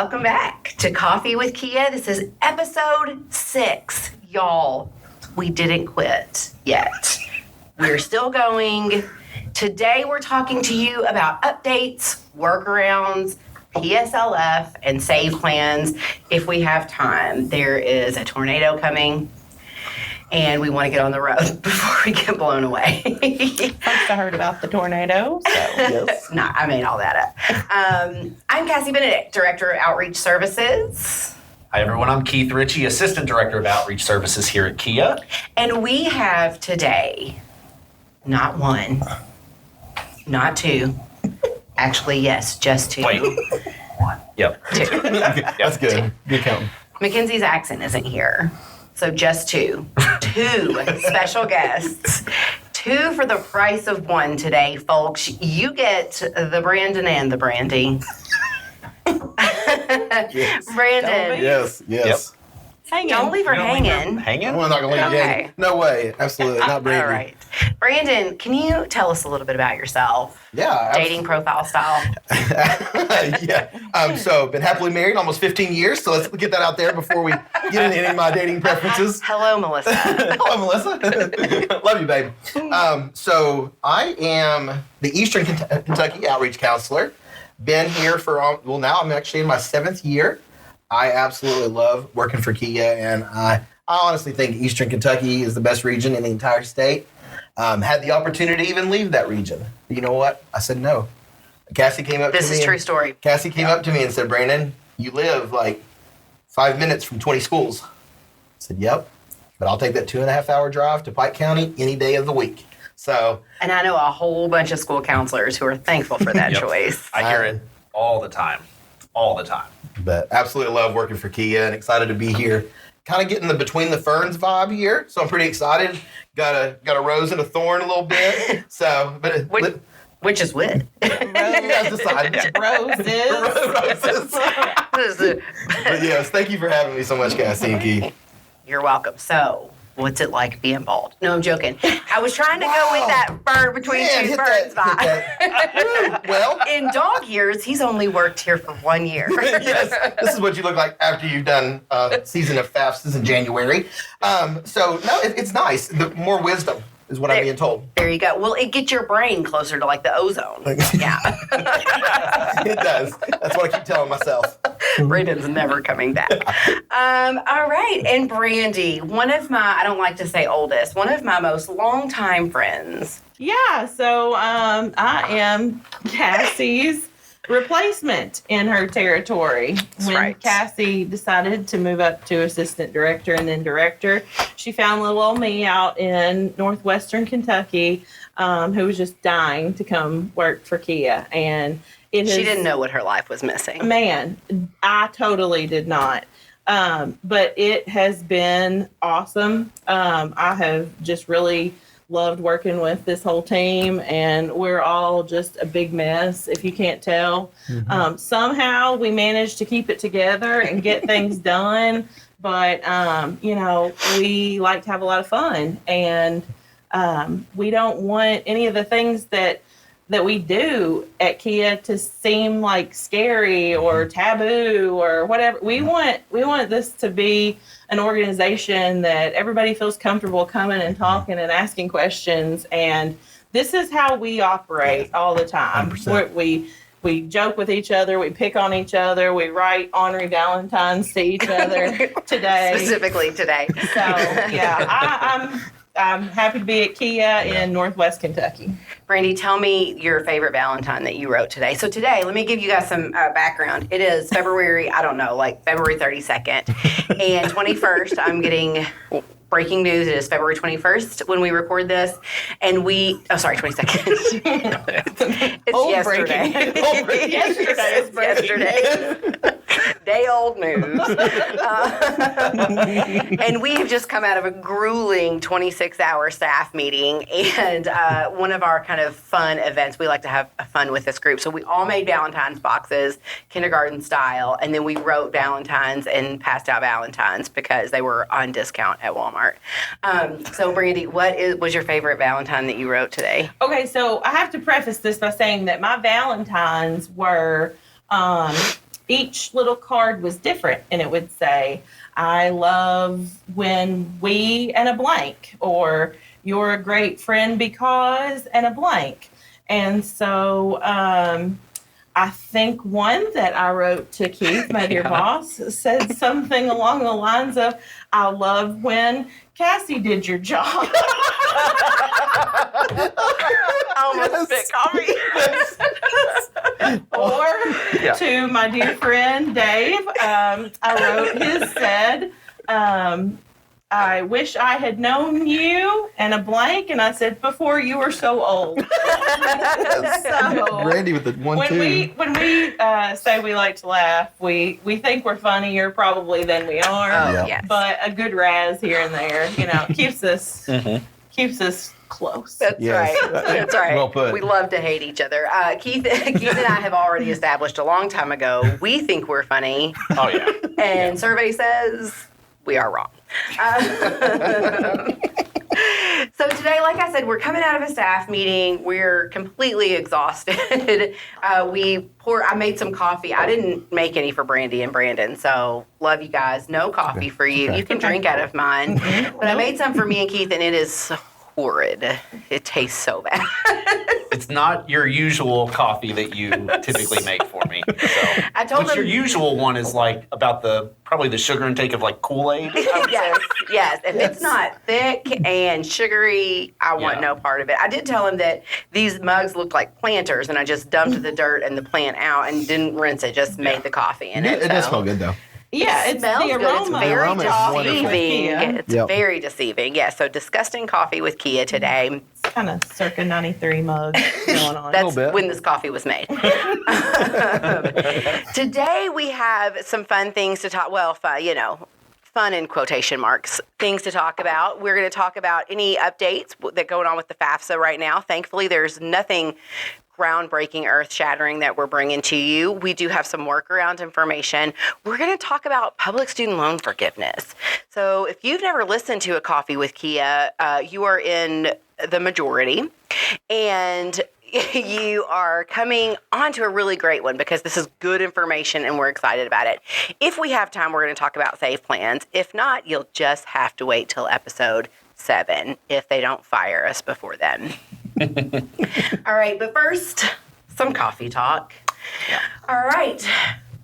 Welcome back to Coffee with Kia. This is episode 6. Y'all, we didn't quit yet. We're still going. Today we're talking to you about updates, workarounds, PSLF, and save plans if we have time. There is a tornado coming, and we want to get on the road before we get blown away. First I heard about the tornado, so. Yes. No, I made all that up. I'm Cassie Benedict, Director of Outreach Services. Hi, everyone. I'm Keith Ritchie, Assistant Director of Outreach Services here at Kia. And we have today, not one, not two. Actually, yes, just two. Wait. One. Yep. Two. That's good. Good counting. Mackenzie's accent isn't here. So just two. Two special guests. 2 for the price of 1 today, folks. You get the Brandon and the Brandi. Yes. Brandon. Yes. Yep. Hanging. Don't leave her hanging. Hanging? I'm not going to leave you Okay. hanging. No way. Absolutely. Not Brandi. All right. Brandon, can you tell us a little bit about yourself? Yeah. Dating profile style. Yeah. So, been happily married almost 15 years. So, let's get that out there before we get into any of my dating preferences. Hello, Melissa. Hello, Melissa. Love you, babe. So, I am the Eastern Kentucky Outreach Counselor. Been here for, now I'm actually in my 7th year. I absolutely love working for Kia, and I honestly think Eastern Kentucky is the best region in the entire state. Had the opportunity to even leave that region. But you know what? I said no. Cassie came up to me. This is true story. Cassie came up to me and said, Brandon, you live like 5 minutes from 20 schools. I said, yep, but I'll take that 2.5-hour drive to Pike County any day of the week. So, And I know a whole bunch of school counselors who are thankful for that Yep. choice. I hear it all the time. All the time. but absolutely love working for Kia and excited to be here. Kind of getting the Between the Ferns vibe here, so I'm pretty excited. Got a rose and a thorn a little bit. So, but Which is wit. you guys decide. Roses. Roses. But yes, thank you for having me so much, Cassie and Keith. You're welcome. So, what's it like being bald? No, I'm joking. I was trying to go with that fur between Man, two hit ferns that, vibe. hit that. Well, In dog years, he's only worked here for 1 year. yes, this is what you look like after you've done season of FAFSA in January. So, no, it's nice. The more wisdom is what I'm being told. There you go. Well, it gets your brain closer to like the ozone. Yeah. It does. That's what I keep telling myself. Brandon's never coming back. All right. And Brandi, one of my, I don't like to say oldest, one of my most longtime friends. Yeah, so I am Cassie's replacement in her territory. When right. Cassie decided to move up to assistant director and then director, she found little old me out in northwestern Kentucky who was just dying to come work for Kia. And she didn't know what her life was missing. Man, I totally did not. But it has been awesome. I have just really loved working with this whole team, and we're all just a big mess, if you can't tell. Mm-hmm. Somehow we managed to keep it together and get things done, but, we like to have a lot of fun, and we don't want any of the things that we do at Kia to seem like scary or taboo or whatever. We want this to be an organization that everybody feels comfortable coming and talking and asking questions. And this is how we operate all the time. 100%. We joke with each other. We pick on each other. We write honorary Valentines to each other today. Specifically today. So, yeah, I'm happy to be at Kia in Northwest Kentucky. Brandi, tell me your favorite Valentine that you wrote today. So today, let me give you guys some background. It is February 32nd and 21st. I'm getting breaking news. It is February 21st when we record this. And 22nd. It's yesterday. Yesterday. Day old news. And we have just come out of a grueling 26-hour staff meeting, and one of our kind of fun events, we like to have fun with this group. So we all made Valentine's boxes, kindergarten style, and then we wrote Valentines and passed out Valentines because they were on discount at Walmart. So Brandi, what was your favorite Valentine that you wrote today? Okay, so I have to preface this by saying that my Valentines were each little card was different, and it would say, I love when we and a blank, or you're a great friend because and a blank. And so I think one that I wrote to Keith, my dear boss, said something along the lines of, I love when Cassie did your job. I almost spit coffee. Or to my dear friend Dave, I wrote his said, I wish I had known you and a blank, and I said before you were so old. Brandi with the 1, when 2. when we say we like to laugh, we think we're funnier probably than we are. Oh, yes. But a good razz here and there, keeps us close. That's Yes. right. That's right. Well put. We love to hate each other. Keith and I have already established a long time ago, we think we're funny, Oh, yeah. and survey says we are wrong. So today, like I said, we're coming out of a staff meeting. We're completely exhausted. I made some coffee. I didn't make any for Brandi and Brandon, so love you guys. No coffee for you. Okay. You can drink out of mine. But I made some for me and Keith, and it is horrid. It tastes so bad. It's not your usual coffee that you typically make for me. So. I told But them. your usual one is like about probably the sugar intake of like Kool-Aid. Yes. If it's not thick and sugary, I want no part of it. I did tell him that these mugs looked like planters, and I just dumped the dirt and the plant out and didn't rinse it. Just made the coffee in it. It does smell good though. Yeah, It it's smells the good. aroma. It's very aroma is wonderful. deceiving. Yeah. It's Yep. very deceiving. Yeah. So disgusting coffee with Kia today. It's kind of circa 93 mug going on. That's bit. when this coffee was made. Today we have some fun things to talk. Well, fun in quotation marks, things to talk about. We're going to talk about any updates that are going on with the FAFSA right now. Thankfully, there's nothing groundbreaking, earth-shattering that we're bringing to you. We do have some workaround information. We're going to talk about public student loan forgiveness. So if you've never listened to a Coffee with Kia, you are in the majority, and you are coming onto a really great one because this is good information and we're excited about it. If we have time, we're going to talk about SAVE plans. If not, you'll just have to wait till episode 7 if they don't fire us before then. All right, but first, some coffee talk. All right.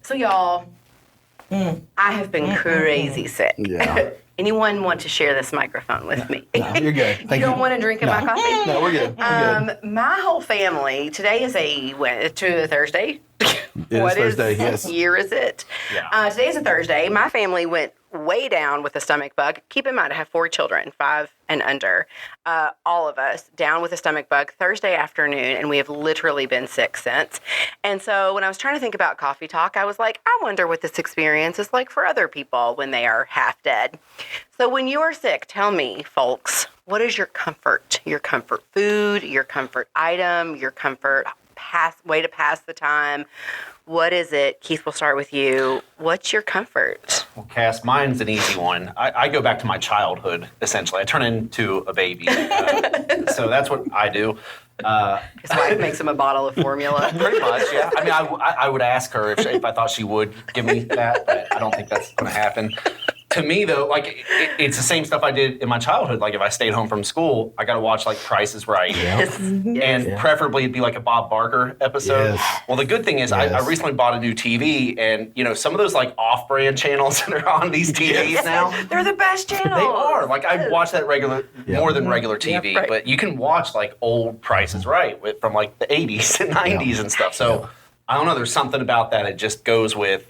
So, y'all, I have been crazy sick. Yeah. Anyone want to share this microphone with me? No, you're good. You don't want to drink in my coffee? No, we're good. My whole family, today is a Thursday. It What is Thursday, yes. year is it? Yeah. Today is a Thursday. My family went way down with a stomach bug. Keep in mind, I have 4 children, 5 and under. All of us down with a stomach bug Thursday afternoon, and we have literally been sick since. And so when I was trying to think about coffee talk, I was like, I wonder what this experience is like for other people when they are half dead. So when you are sick, tell me, folks, what is your comfort? Your comfort food, your comfort item, your comfort way to pass the time? What is it? Keith, we'll start with you. What's your comfort? Well, Cass, mine's an easy one. I go back to my childhood, essentially. I turn into a baby. So that's what I do. His wife makes him a bottle of formula. Pretty much, yeah. I mean, I would ask her if I thought she would give me that, but I don't think that's going to happen. To me, though, like, it's the same stuff I did in my childhood. Like, if I stayed home from school, I got to watch, like, Price is Right. Yes. And preferably it'd be like a Bob Barker episode. Yes. Well, the good thing is I recently bought a new TV, and, some of those, like, off-brand channels that are on these TVs now, They're the best channels. they are. Like, I watch that more than regular TV, Yep, right. but you can watch, like, old Price is Right from, like, the 80s and 90s and stuff. So, I don't know, there's something about that. It just goes with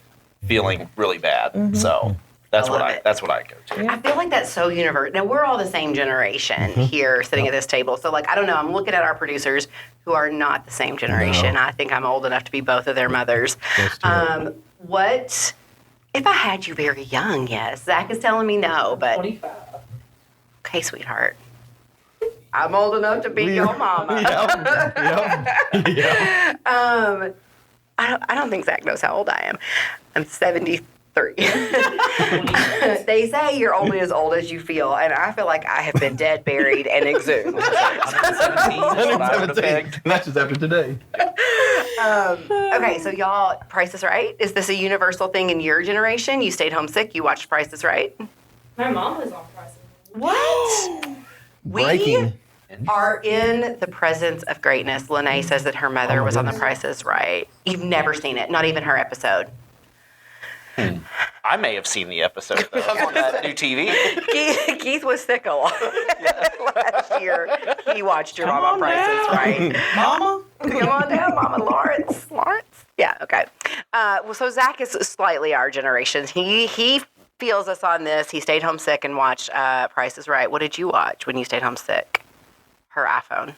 feeling really bad. So... That's what I go to. I feel like that's so universal. Now, we're all the same generation here sitting at this table. So, like, I don't know. I'm looking at our producers who are not the same generation. No. I think I'm old enough to be both of their mothers. What if I had you very young? Yes. Zach is telling me no, but 25. okay, sweetheart. I'm old enough to be your mama. Yeah. I don't think Zach knows how old I am. I'm 73. They say you're only as old as you feel, and I feel like I have been dead, buried, and exhumed. 117 is what I would have 117. picked. That's just after today. Okay, so y'all, Price is Right. Is this a universal thing in your generation? You stayed home sick. You watched Price is Right. My mom was on Price is Right. What? Breaking. We are in the presence of greatness. Lene says that her mother was on The Price is Right. You've never seen it, not even her episode. I may have seen the episode though. on that new TV. Keith was sick a lot last year. He watched your Come mom on on Price is down. Right. Mama? Come on down, Mama Lawrence. Lawrence? Yeah, okay. Well, so Zach is slightly our generation. He feels us on this. He stayed home sick and watched Price is Right. What did you watch when you stayed home sick? Her iPhone.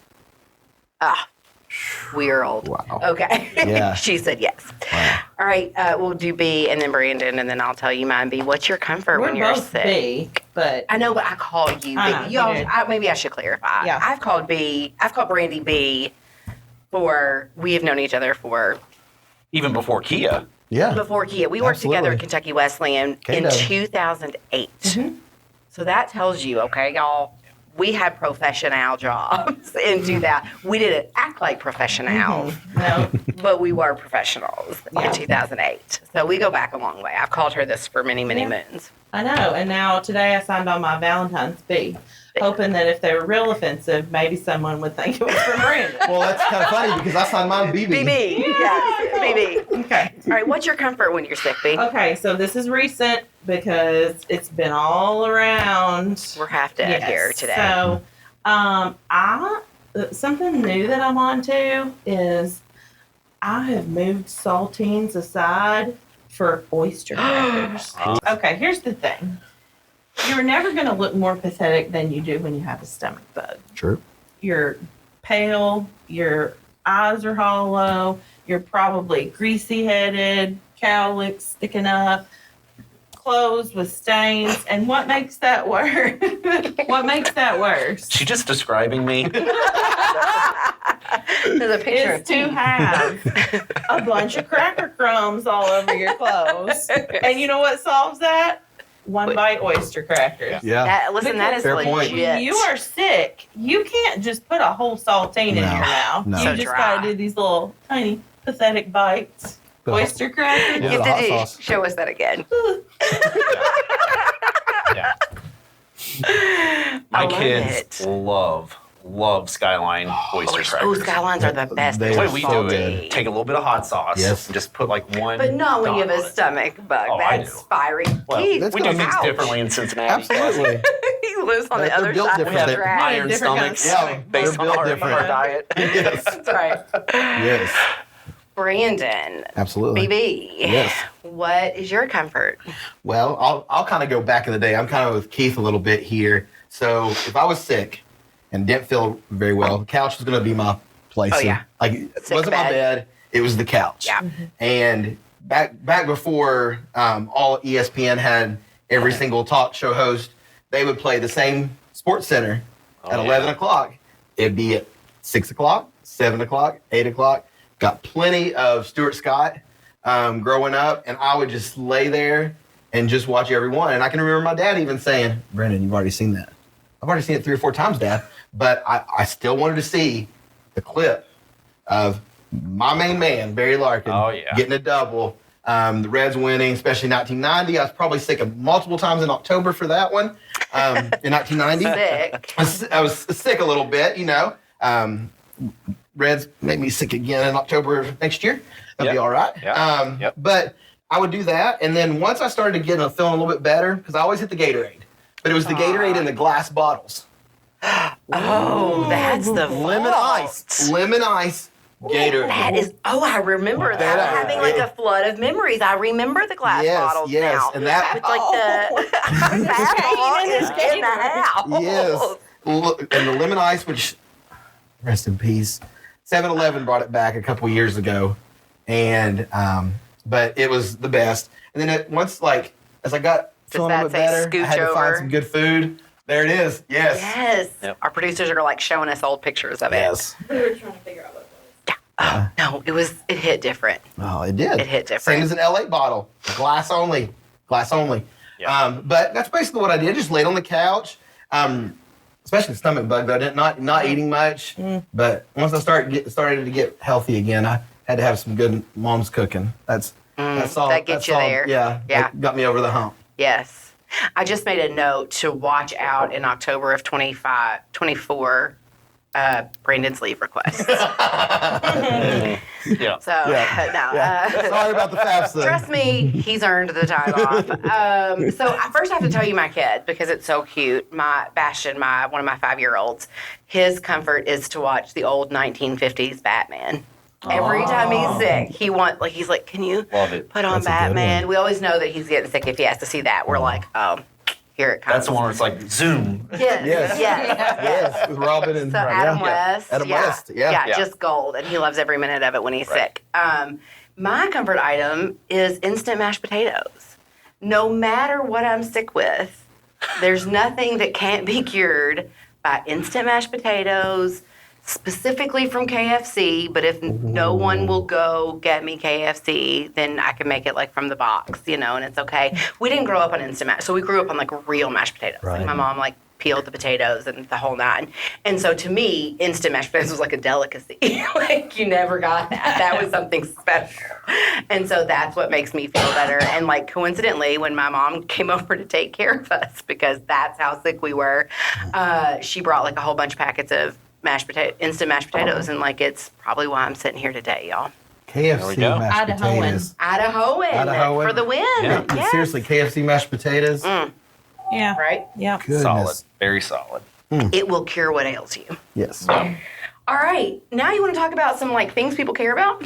We're old. Wow. Okay. Yeah. She said yes. Wow. All right. We'll do B and then Brandon, and then I'll tell you mine. B. What's your comfort We're when you're both sick? B, but I know, but I called you B. I know, you did. Maybe I should clarify. Yeah. I've called Brandi B we have known each other for Even before Kia. Yeah. before Kia. We worked together at Kentucky Wesleyan in K-Dub. 2008. Mm-hmm. So that tells you, okay, y'all, we had professional jobs into that. We didn't act like professionals, no. but we were professionals Yeah. in 2008. So we go back a long way. I've called her this for many, many moons. I know. And now today I signed on my Valentine's B, hoping that if they were real offensive, maybe someone would think it was from Brandon. Well, that's kind of funny because I signed mine BB. BB. Yes, BB. Okay. All right, what's your comfort when you're sick, B? Okay, so this is recent because it's been all around. We're half dead here today. So, something new that I'm on to is I have moved saltines aside for oyster crackers. Okay, here's the thing. You're never going to look more pathetic than you do when you have a stomach bug. True. You're pale, your eyes are hollow, you're probably greasy headed, cowlicks sticking up, clothes with stains. And what makes that worse? What makes that worse? She's just describing me. There's a picture Is to have a bunch of cracker crumbs all over your clothes. And you know what solves that? One bite oyster crackers. Yeah. That is Fair legit. point. When you are sick, you can't just put a whole saltine in your mouth. no. You So just dry. gotta do these little tiny pathetic bites. The- Oyster crackers. Yeah. If the hot they do, sauce. show us that again. Yeah. I My love kids it. love Skyline oyster crackers. Oh, Skylines are the best. They The are way we so do good. it, take a little bit of hot sauce, Yes. and just put like one. But not when you have dot a on it. stomach bug. Oh, I That's do. fiery. Well, Keith, That's we do gonna things ouch. differently in Cincinnati. Absolutely. He lives on the They're other built side of different. the They're track. Iron Different kind of stomachs, stomach. based They're on built our different. diet. Yes. That's right. Yes. Brandon, Absolutely. BB, Yes. what is your comfort? Well, I'll kind of go back in the day. I'm kind of with Keith a little bit here. So if I was sick and didn't feel very well, the couch was going to be my place. Oh, yeah. Like it Sick wasn't my bed. bed; it was the couch. Yeah. And back before all ESPN had every single talk show host, they would play the same Sports Center Oh, at yeah. 11 o'clock. It'd be at 6 o'clock, 7 o'clock, 8 o'clock. Got plenty of Stuart Scott growing up, and I would just lay there and just watch every one. And I can remember my dad even saying, "Brandon, you've already seen that. I've already seen it 3 or 4 times, Dad." But I still wanted to see the clip of my main man, Barry Larkin, Oh, yeah. getting a double. The Reds winning, especially 1990. I was probably sick multiple times in October for that one. In 1990, Sick. I was sick a little bit, you know. Reds made me sick again in October of next year. That'd be Yep. all right. Yep. Yep. But I would do that, and then once I started feeling a little bit better, because I always hit the Gatorade, but it was the Gatorade in the glass bottles. Oh, that's the Lemon ice. Lemon ice Gatorade. That is. Oh, I remember that. That- I'm having like a flood of memories. I remember the glass bottles yes, now. and that It's like the alcohol is in the house. yes, and the lemon ice, which rest in peace. 7-Eleven brought it back a couple years ago, and but it was the best. And then once, like, as I got feeling a that little bit say better, I scooch had to find over? some good food. There it is. Yes. Yes. Yep. Our producers are like showing us old pictures of it. Yes. We were trying to figure out what it was. Oh, no, it hit different. Oh, it did. It hit different. Same as an LA bottle, glass only. Glass only. Yeah. But that's basically what I did. Just laid on the couch. Especially stomach bug though. Not eating much. But once I started to get healthy again, I had to have some good mom's cooking. That's all. that gets that's you all, there. Yeah. Yeah. That got me over the hump. Yes. I just made a note to watch out in October of 24, Brandon's leave request. Yeah. So, no. Sorry about the FAFSA. Trust me, he's earned the time off. So first I have to tell you my kid, because it's so cute. My Bastion, one of my 5-year-olds, his comfort is to watch the old 1950s Batman. Every time he's sick, he's like, can you Love it. put on That's a good Batman? one. We always know that he's getting sick if he has to see that. We're like, oh, here it comes. That's the one where it's like Zoom. Yes. Yes, with Robin and So Adam West. Adam West. Yeah. Just gold. And he loves every minute of it when he's sick. My comfort item is instant mashed potatoes. No matter what I'm sick with, there's nothing that can't be cured by instant mashed potatoes, specifically from KFC. But if no one will go get me KFC, then I can make it like from the box, and it's okay. We didn't grow up on instant mash, so we grew up on like real mashed potatoes. Right. Like my mom peeled the potatoes and the whole nine. And so to me, instant mashed potatoes was like a delicacy. Like you never got that. That was something special. And so that's what makes me feel better. And like coincidentally, when my mom came over to take care of us, because that's how sick we were, she brought like a whole bunch of packets of instant mashed potatoes. And like it's probably why I'm sitting here today, y'all. KFC go. mashed Idahoan. potatoes. Idahoan for the win. Yeah. Yes. Seriously, KFC mashed potatoes. Yeah. Right? Yeah. Goodness. Solid. Very solid. It will cure what ails you. Yes. All right. Now you want to talk about some things people care about?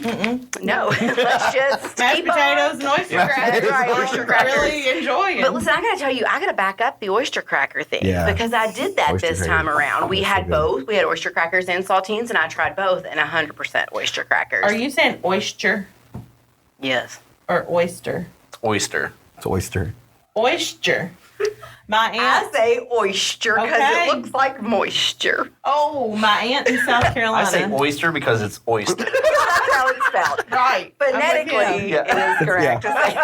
No. Let's just Mashed keep potatoes on. and oyster That's crackers. right, oyster crackers. Really enjoy it. But listen, I got to tell you, I got to back up the oyster cracker thing because I did that Oyster this cracker. time around. We That's had so good. both. We had oyster crackers and saltines, and I tried both, and 100% oyster crackers. Are you saying oyster Yes. or oyster? Oyster. It's oyster. Oyster. My I aunt. say oyster because Okay. it looks like moisture. Oh, my aunt in South I Carolina. say oyster because it's oyster. That's how it's spelled. Right. Phonetically, Yeah. it is correct to say.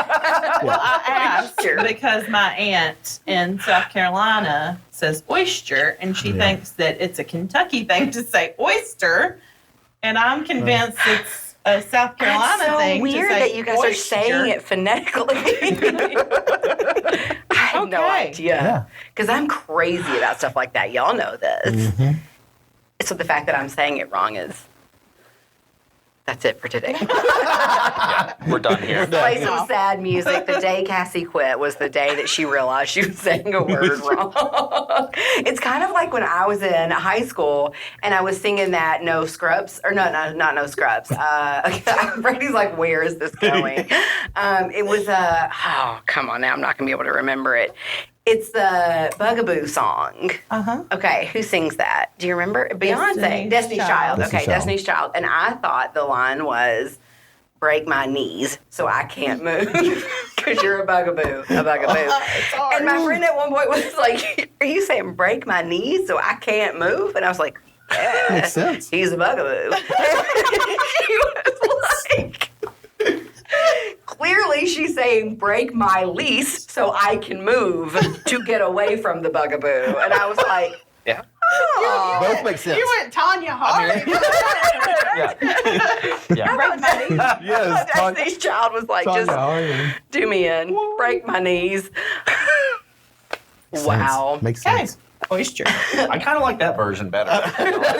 Well, I asked Oyster. because my aunt in South Carolina says oyster, and she thinks that it's a Kentucky thing to say oyster, and I'm convinced it's a South Carolina That's so thing. weird to say that you guys are oyster. saying it phonetically. I have no Okay. idea. Yeah. Because I'm crazy about stuff like that. Y'all know this. So the fact that I'm saying it wrong that's it for today. We're done here. Play some sad music. The day Cassie quit was the day that she realized she was saying a word wrong. It's kind of like when I was in high school and I was singing that No Scrubs, or not No Scrubs. Brady's like, where is this going? It was oh, come on now. I'm not going to be able to remember it. It's the Bugaboo song. Uh-huh. Okay, who sings that? Do you remember? Beyonce. Destiny's Child. Okay, Destiny's Child. And I thought the line was, break my knees so I can't move because you're a bugaboo. And my friend at one point was like, are you saying break my knees so I can't move? And I was like, yeah. Makes sense. He's a bugaboo. She was like, clearly she's saying break my lease so I can move to get away from the bugaboo. And I was like, Yeah. oh. Both make sense. You went Tanya Harding. Yeah. Break my knees. Yes. Destiny's Child was like, just do me in, break my knees. Wow. Makes Okay. sense. Oyster. I kind of like that version better.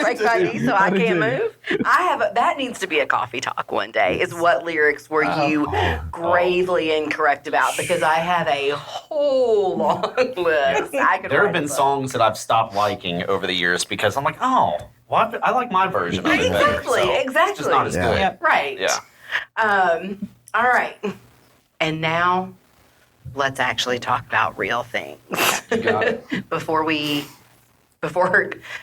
Break my knees so I can't move. That needs to be a coffee talk one day. Is what lyrics were you gravely incorrect about? Because I have a whole long list. There have been songs that I've stopped liking over the years because I'm like, oh, well, I like my version of it better. Exactly, So exactly. It's just not as Yeah. good. Yep. Right. Yeah. All right. And now let's actually talk about real things. You got it. Before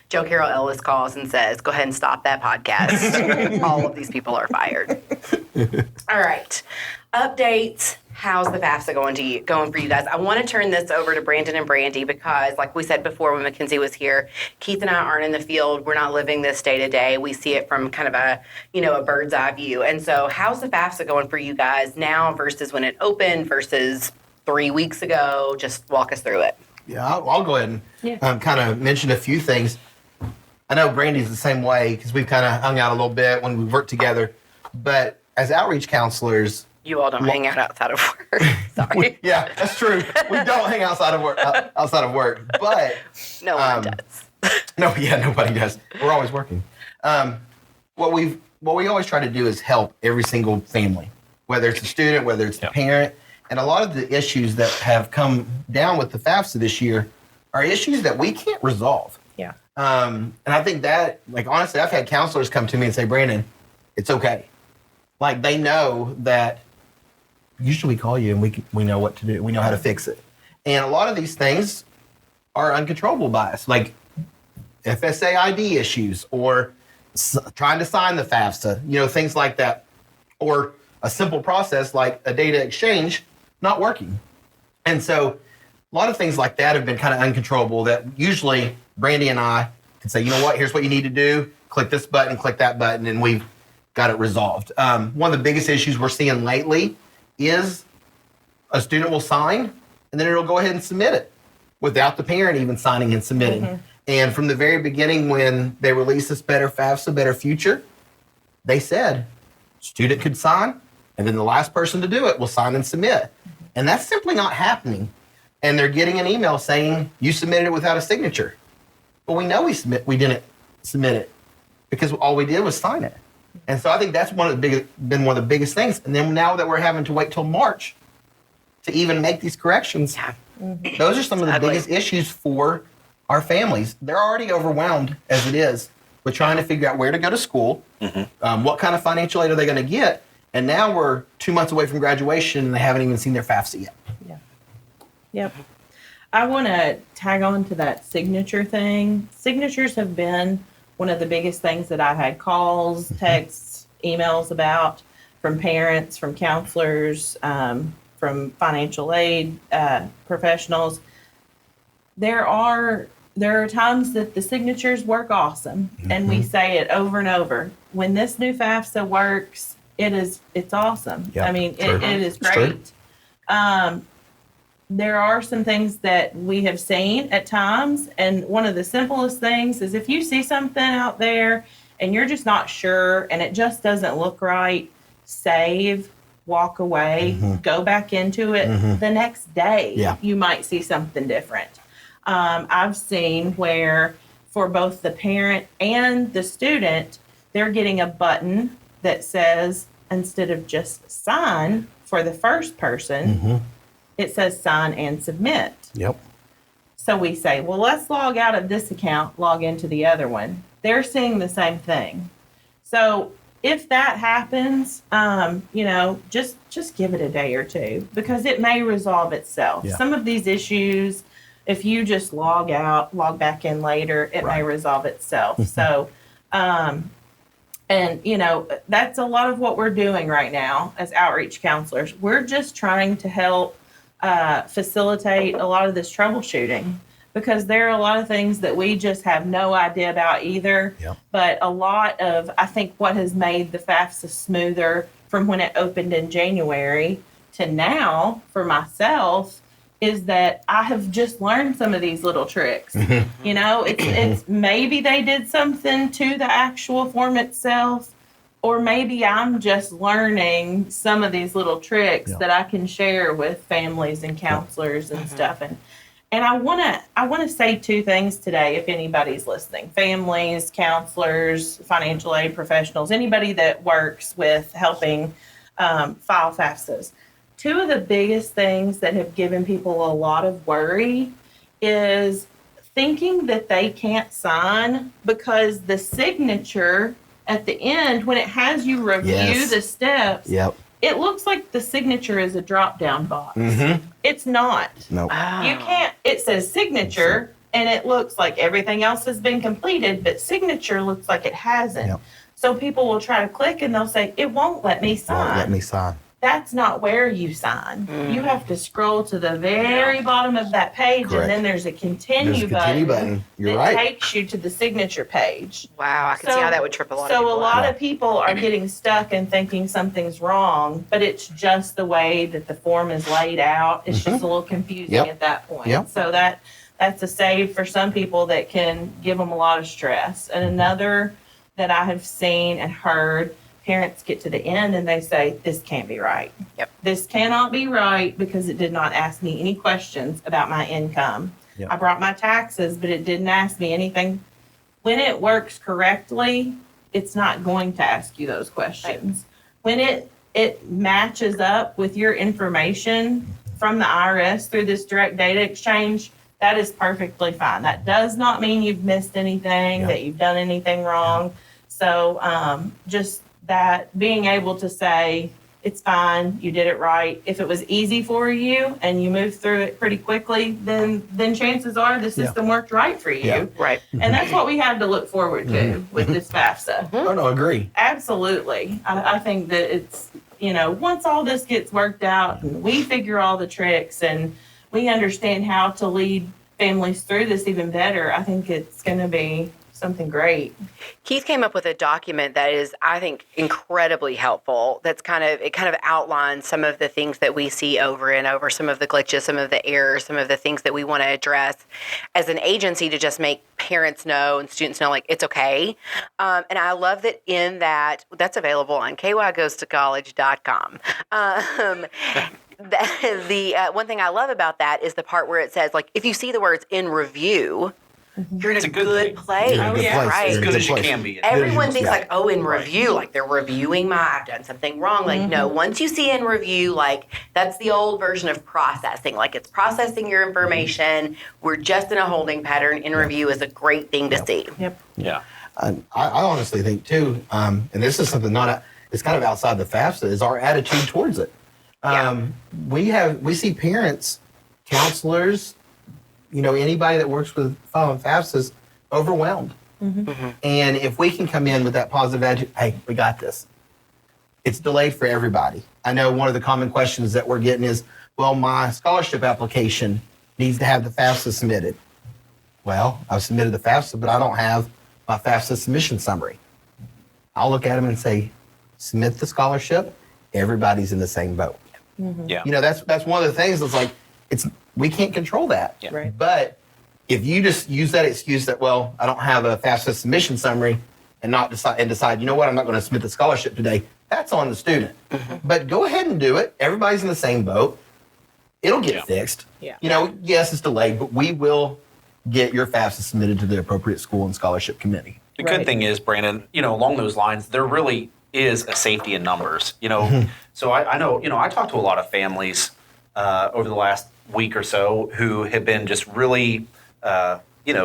Joe Carroll Ellis calls and says, go ahead and stop that podcast. All of these people are fired. All right. Updates. How's the FAFSA going for you guys? I want to turn this over to Brandon and Brandi because, like we said before when Mackenzie was here, Keith and I aren't in the field. We're not living this day to day. We see it from kind of a bird's eye view. And so how's the FAFSA going for you guys now versus when it opened versus 3 weeks ago? Just walk us through it. Yeah, I'll go ahead and kind of mention a few things. I know Brandy's the same way because we've kind of hung out a little bit when we worked together. But as outreach counselors, You all don't hang out outside of work. Sorry. yeah, that's true. We don't hang outside of work. But No one does. nobody does. We're always working. What we always try to do is help every single family, whether it's a student, whether it's the parent. And a lot of the issues that have come down with the FAFSA this year are issues that we can't resolve. Yeah. And I think that, like, honestly, I've had counselors come to me and say, Brandon, it's okay. Like, they know that usually we call you and we know what to do. We know how to fix it. And a lot of these things are uncontrollable by us, like FSA ID issues or trying to sign the FAFSA, things like that. Or a simple process like a data exchange not working. And so a lot of things like that have been kind of uncontrollable that usually Brandi and I can say, you know what, here's what you need to do. Click this button, click that button, and we've got it resolved. One of the biggest issues we're seeing lately is a student will sign and then it'll go ahead and submit it without the parent even signing and submitting. Mm-hmm. And from the very beginning, when they released this Better FAFSA, Better Future, they said student could sign and then the last person to do it will sign and submit. And that's simply not happening. And they're getting an email saying you submitted it without a signature. But we know we didn't submit it because all we did was sign it. And so I think that's been one of the biggest things. And then now that we're having to wait till March to even make these corrections, those are some of the biggest issues for our families. They're already overwhelmed as it is with trying to figure out where to go to school, what kind of financial aid are they going to get, and now we're 2 months away from graduation and they haven't even seen their FAFSA yet. Yeah. Yep. I want to tag on to that signature thing. Signatures have been one of the biggest things that I've had calls, texts, emails about from parents, from counselors, from financial aid professionals. There are times that the signatures work awesome, and we say it over and over. When this new FAFSA works, it's awesome. Yep. I mean, it is great. There are some things that we have seen at times, and one of the simplest things is if you see something out there and you're just not sure and it just doesn't look right, save, walk away, go back into it. The next day, you might see something different. I've seen where for both the parent and the student, they're getting a button that says, instead of just sign for the first person, it says sign and submit. Yep. So we say, well, let's log out of this account, log into the other one. They're seeing the same thing. So if that happens, just give it a day or two because it may resolve itself. Yeah. Some of these issues, if you just log out, log back in later, it may resolve itself. So, that's a lot of what we're doing right now as outreach counselors. We're just trying to help facilitate a lot of this troubleshooting because there are a lot of things that we just have no idea about either. Yep. But a lot of, I think, what has made the FAFSA smoother from when it opened in January to now for myself is that I have just learned some of these little tricks. It's maybe they did something to the actual form itself, or maybe I'm just learning some of these little tricks that I can share with families and counselors and stuff. And I want to say two things today if anybody's listening. Families, counselors, financial aid professionals, anybody that works with helping file FAFSAs. Two of the biggest things that have given people a lot of worry is thinking that they can't sign because the signature at the end, when it has you review the steps, it looks like the signature is a drop-down box. It's not. Nope. You can't. It says signature, and it looks like everything else has been completed, but signature looks like it hasn't. Yep. So people will try to click, and they'll say, it won't let me sign. Won't let me sign. That's not where you sign. You have to scroll to the very bottom of that page, Correct. And then there's a continue button. You're that right. takes you to the signature page. Wow, I can see how that would trip a lot of people So a lot up. of people are getting stuck and thinking something's wrong, but it's just the way that the form is laid out. It's just a little confusing at that point. Yep. So that's a save for some people that can give them a lot of stress. And another that I have seen and heard, parents get to the end and they say, this can't be right. Yep. This cannot be right because it did not ask me any questions about my income. Yep. I brought my taxes, but it didn't ask me anything. When it works correctly, it's not going to ask you those questions. When it matches up with your information from the IRS through this direct data exchange, that is perfectly fine. That does not mean you've missed anything, Yeah. that you've done anything wrong. So just that being able to say, it's fine, you did it right. If it was easy for you and you moved through it pretty quickly, then chances are the system worked right for you. Yeah. Right. And that's what we have to look forward to with this FAFSA. Oh, no, agree. Absolutely. I think that it's, once all this gets worked out and we figure all the tricks and we understand how to lead families through this even better, I think it's going to be something great. Keith came up with a document that is, I think, incredibly helpful. It kind of outlines some of the things that we see over and over, some of the glitches, some of the errors, some of the things that we want to address as an agency to just make parents know and students know, like, it's okay. And I love that that's available on kygoes2college.com. The one thing I love about that is the part where it says, like, if you see the words in review, you're in It's a a good good thing. place. You're in a good yeah. place. Right. As You're in a good as you place. can be. Everyone thinks Yeah. like, oh, in review, like they're reviewing I've done something wrong. Like, no, once you see in review, like that's the old version of processing. Like it's processing your information. We're just in a holding pattern. In review is a great thing to see. Yep. Yeah. I honestly think too, and this is something it's kind of outside the FAFSA, is our attitude towards it. We see parents, counselors, anybody that works with following FAFSAs overwhelmed. And if we can come in with that positive attitude, hey, we got this. It's delayed for everybody. I know one of the common questions that we're getting is, well, my scholarship application needs to have the FAFSA submitted. Well, I've submitted the FAFSA, but I don't have my FAFSA submission summary. I'll look at them and say, submit the scholarship. Everybody's in the same boat. Yeah. That's one of the things that's like, we can't control that. Yeah. Right. But if you just use that excuse that, well, I don't have a FAFSA submission summary and decide, you know what, I'm not going to submit the scholarship today, that's on the student. But go ahead and do it. Everybody's in the same boat. It'll get Yeah. fixed. Yeah. Yes, it's delayed, but we will get your FAFSA submitted to the appropriate school and scholarship committee. The Right. good thing is, Brandon, along those lines, there really is a safety in numbers. So I know, I talked to a lot of families over the last week or so who have been just really,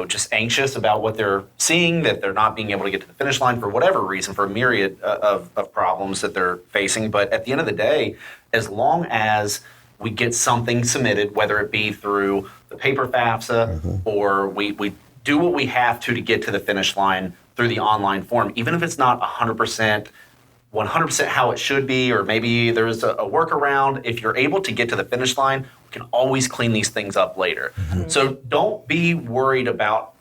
just anxious about what they're seeing, that they're not being able to get to the finish line for whatever reason, for a myriad of problems that they're facing. But at the end of the day, as long as we get something submitted, whether it be through the paper FAFSA or we do what we have to get to the finish line through the online form, even if it's not 100% how it should be, or maybe there's a workaround. If you're able to get to the finish line, we can always clean these things up later. So don't be worried about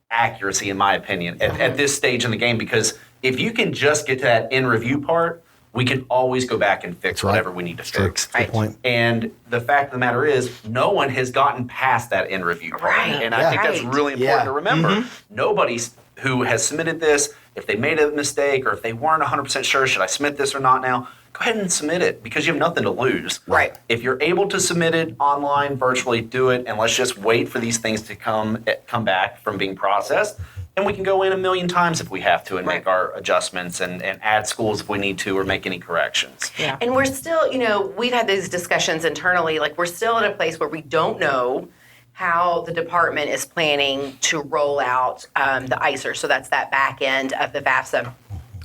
accuracy, in my opinion, at this stage in the game, because if you can just get to that in review part, we can always go back and fix right. whatever we need to fix. Good point. And the fact of the matter is, no one has gotten past that in review part. Right. And I think that's Right. really important Yeah. to remember. Nobody who has submitted this, if they made a mistake or if they weren't 100% sure, should I submit this or not now? Go ahead and submit it because you have nothing to lose. Right. If you're able to submit it online, virtually, do it, and let's just wait for these things to come back from being processed. And we can go in a million times if we have to and make our adjustments and add schools if we need to or make any corrections. Yeah. And we're still, we've had these discussions internally, like we're still at a place where we don't know how the department is planning to roll out the ICER. So that's that back end of the FAFSA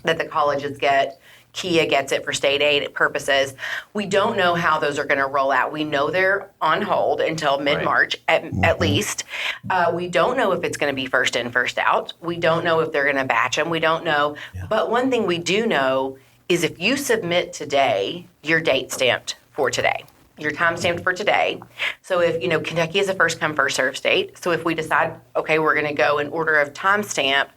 that the colleges get. Kia gets it for state aid purposes. We don't know how those are going to roll out. We know they're on hold until mid-March at least. We don't know if it's going to be first in, first out. We don't know if they're going to batch them. We don't know. Yeah. But one thing we do know is if you submit today, your date stamped for today. Your time stamped for today. So if, Kentucky is a first come, first served state. So if we decide, okay, we're going to go in order of time stamp,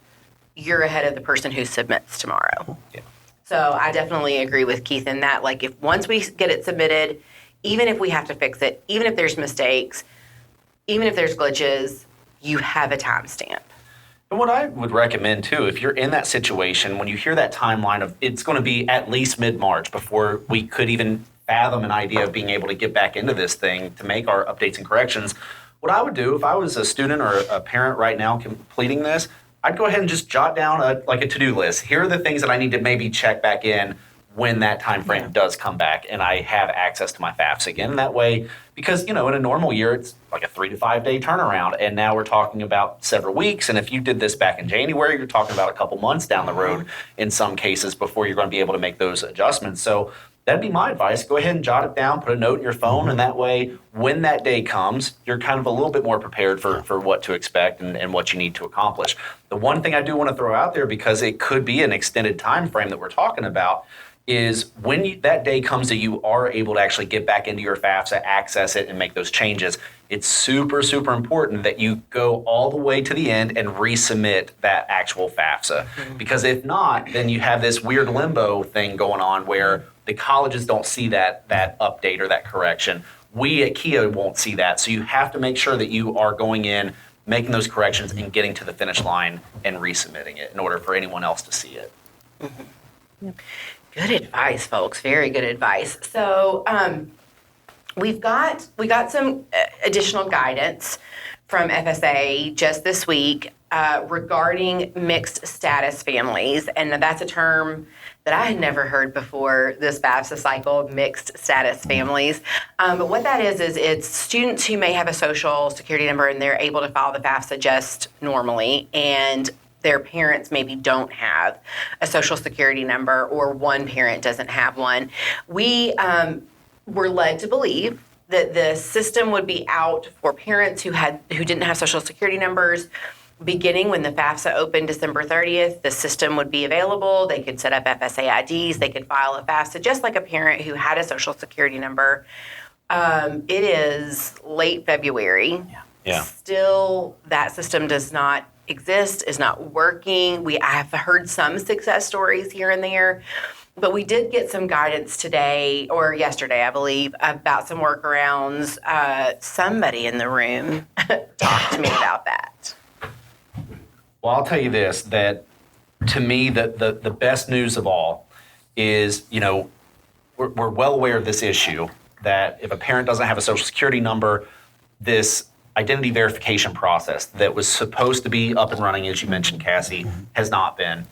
you're ahead of the person who submits tomorrow. Yeah. So I definitely agree with Keith in that. Like if once we get it submitted, even if we have to fix it, even if there's mistakes, even if there's glitches, you have a timestamp. And what I would recommend too, if you're in that situation, when you hear that timeline of it's going to be at least mid-March before we could even fathom an idea of being able to get back into this thing to make our updates and corrections, what I would do if I was a student or a parent right now completing this, I'd go ahead and just jot down a to-do list. Here are the things that I need to maybe check back in when that time frame does come back and I have access to my FAFSA again. And that way, because in a normal year, it's like a 3 to 5 day turnaround. And now we're talking about several weeks. And if you did this back in January, you're talking about a couple months down the road in some cases before you're going to be able to make those adjustments. So that'd be my advice. Go ahead and jot it down, put a note in your phone, and that way, when that day comes, you're kind of a little bit more prepared for what to expect and what you need to accomplish. The one thing I do want to throw out there, because it could be an extended time frame that we're talking about, is when that day comes that you are able to actually get back into your FAFSA, access it, and make those changes, it's super, super important that you go all the way to the end and resubmit that actual FAFSA. Because if not, then you have this weird limbo thing going on where the colleges don't see that update or that correction. We at Kia won't see that. So you have to make sure that you are going in, making those corrections, and getting to the finish line and resubmitting it in order for anyone else to see it. Good advice, folks. Very good advice. So we got some additional guidance from FSA just this week regarding mixed status families, and that's a term that I had never heard before this FAFSA cycle, mixed status families. But what that is it's students who may have a social security number and they're able to file the FAFSA just normally, and their parents maybe don't have a social security number, or one parent doesn't have one. We were led to believe that the system would be out for parents who didn't have social security numbers. Beginning when the FAFSA opened December 30th, the system would be available. They could set up FSA IDs. They could file a FAFSA just like a parent who had a social security number. It is late February. Yeah. Still, that system does not exist, is not working. I have heard some success stories here and there, but we did get some guidance today or yesterday, I believe, about some workarounds. Somebody in the room talked to me about that. Well, I'll tell you this, that to me, the best news of all is, we're well aware of this issue, that if a parent doesn't have a social security number, this identity verification process that was supposed to be up and running, as you mentioned, Cassie, has not been.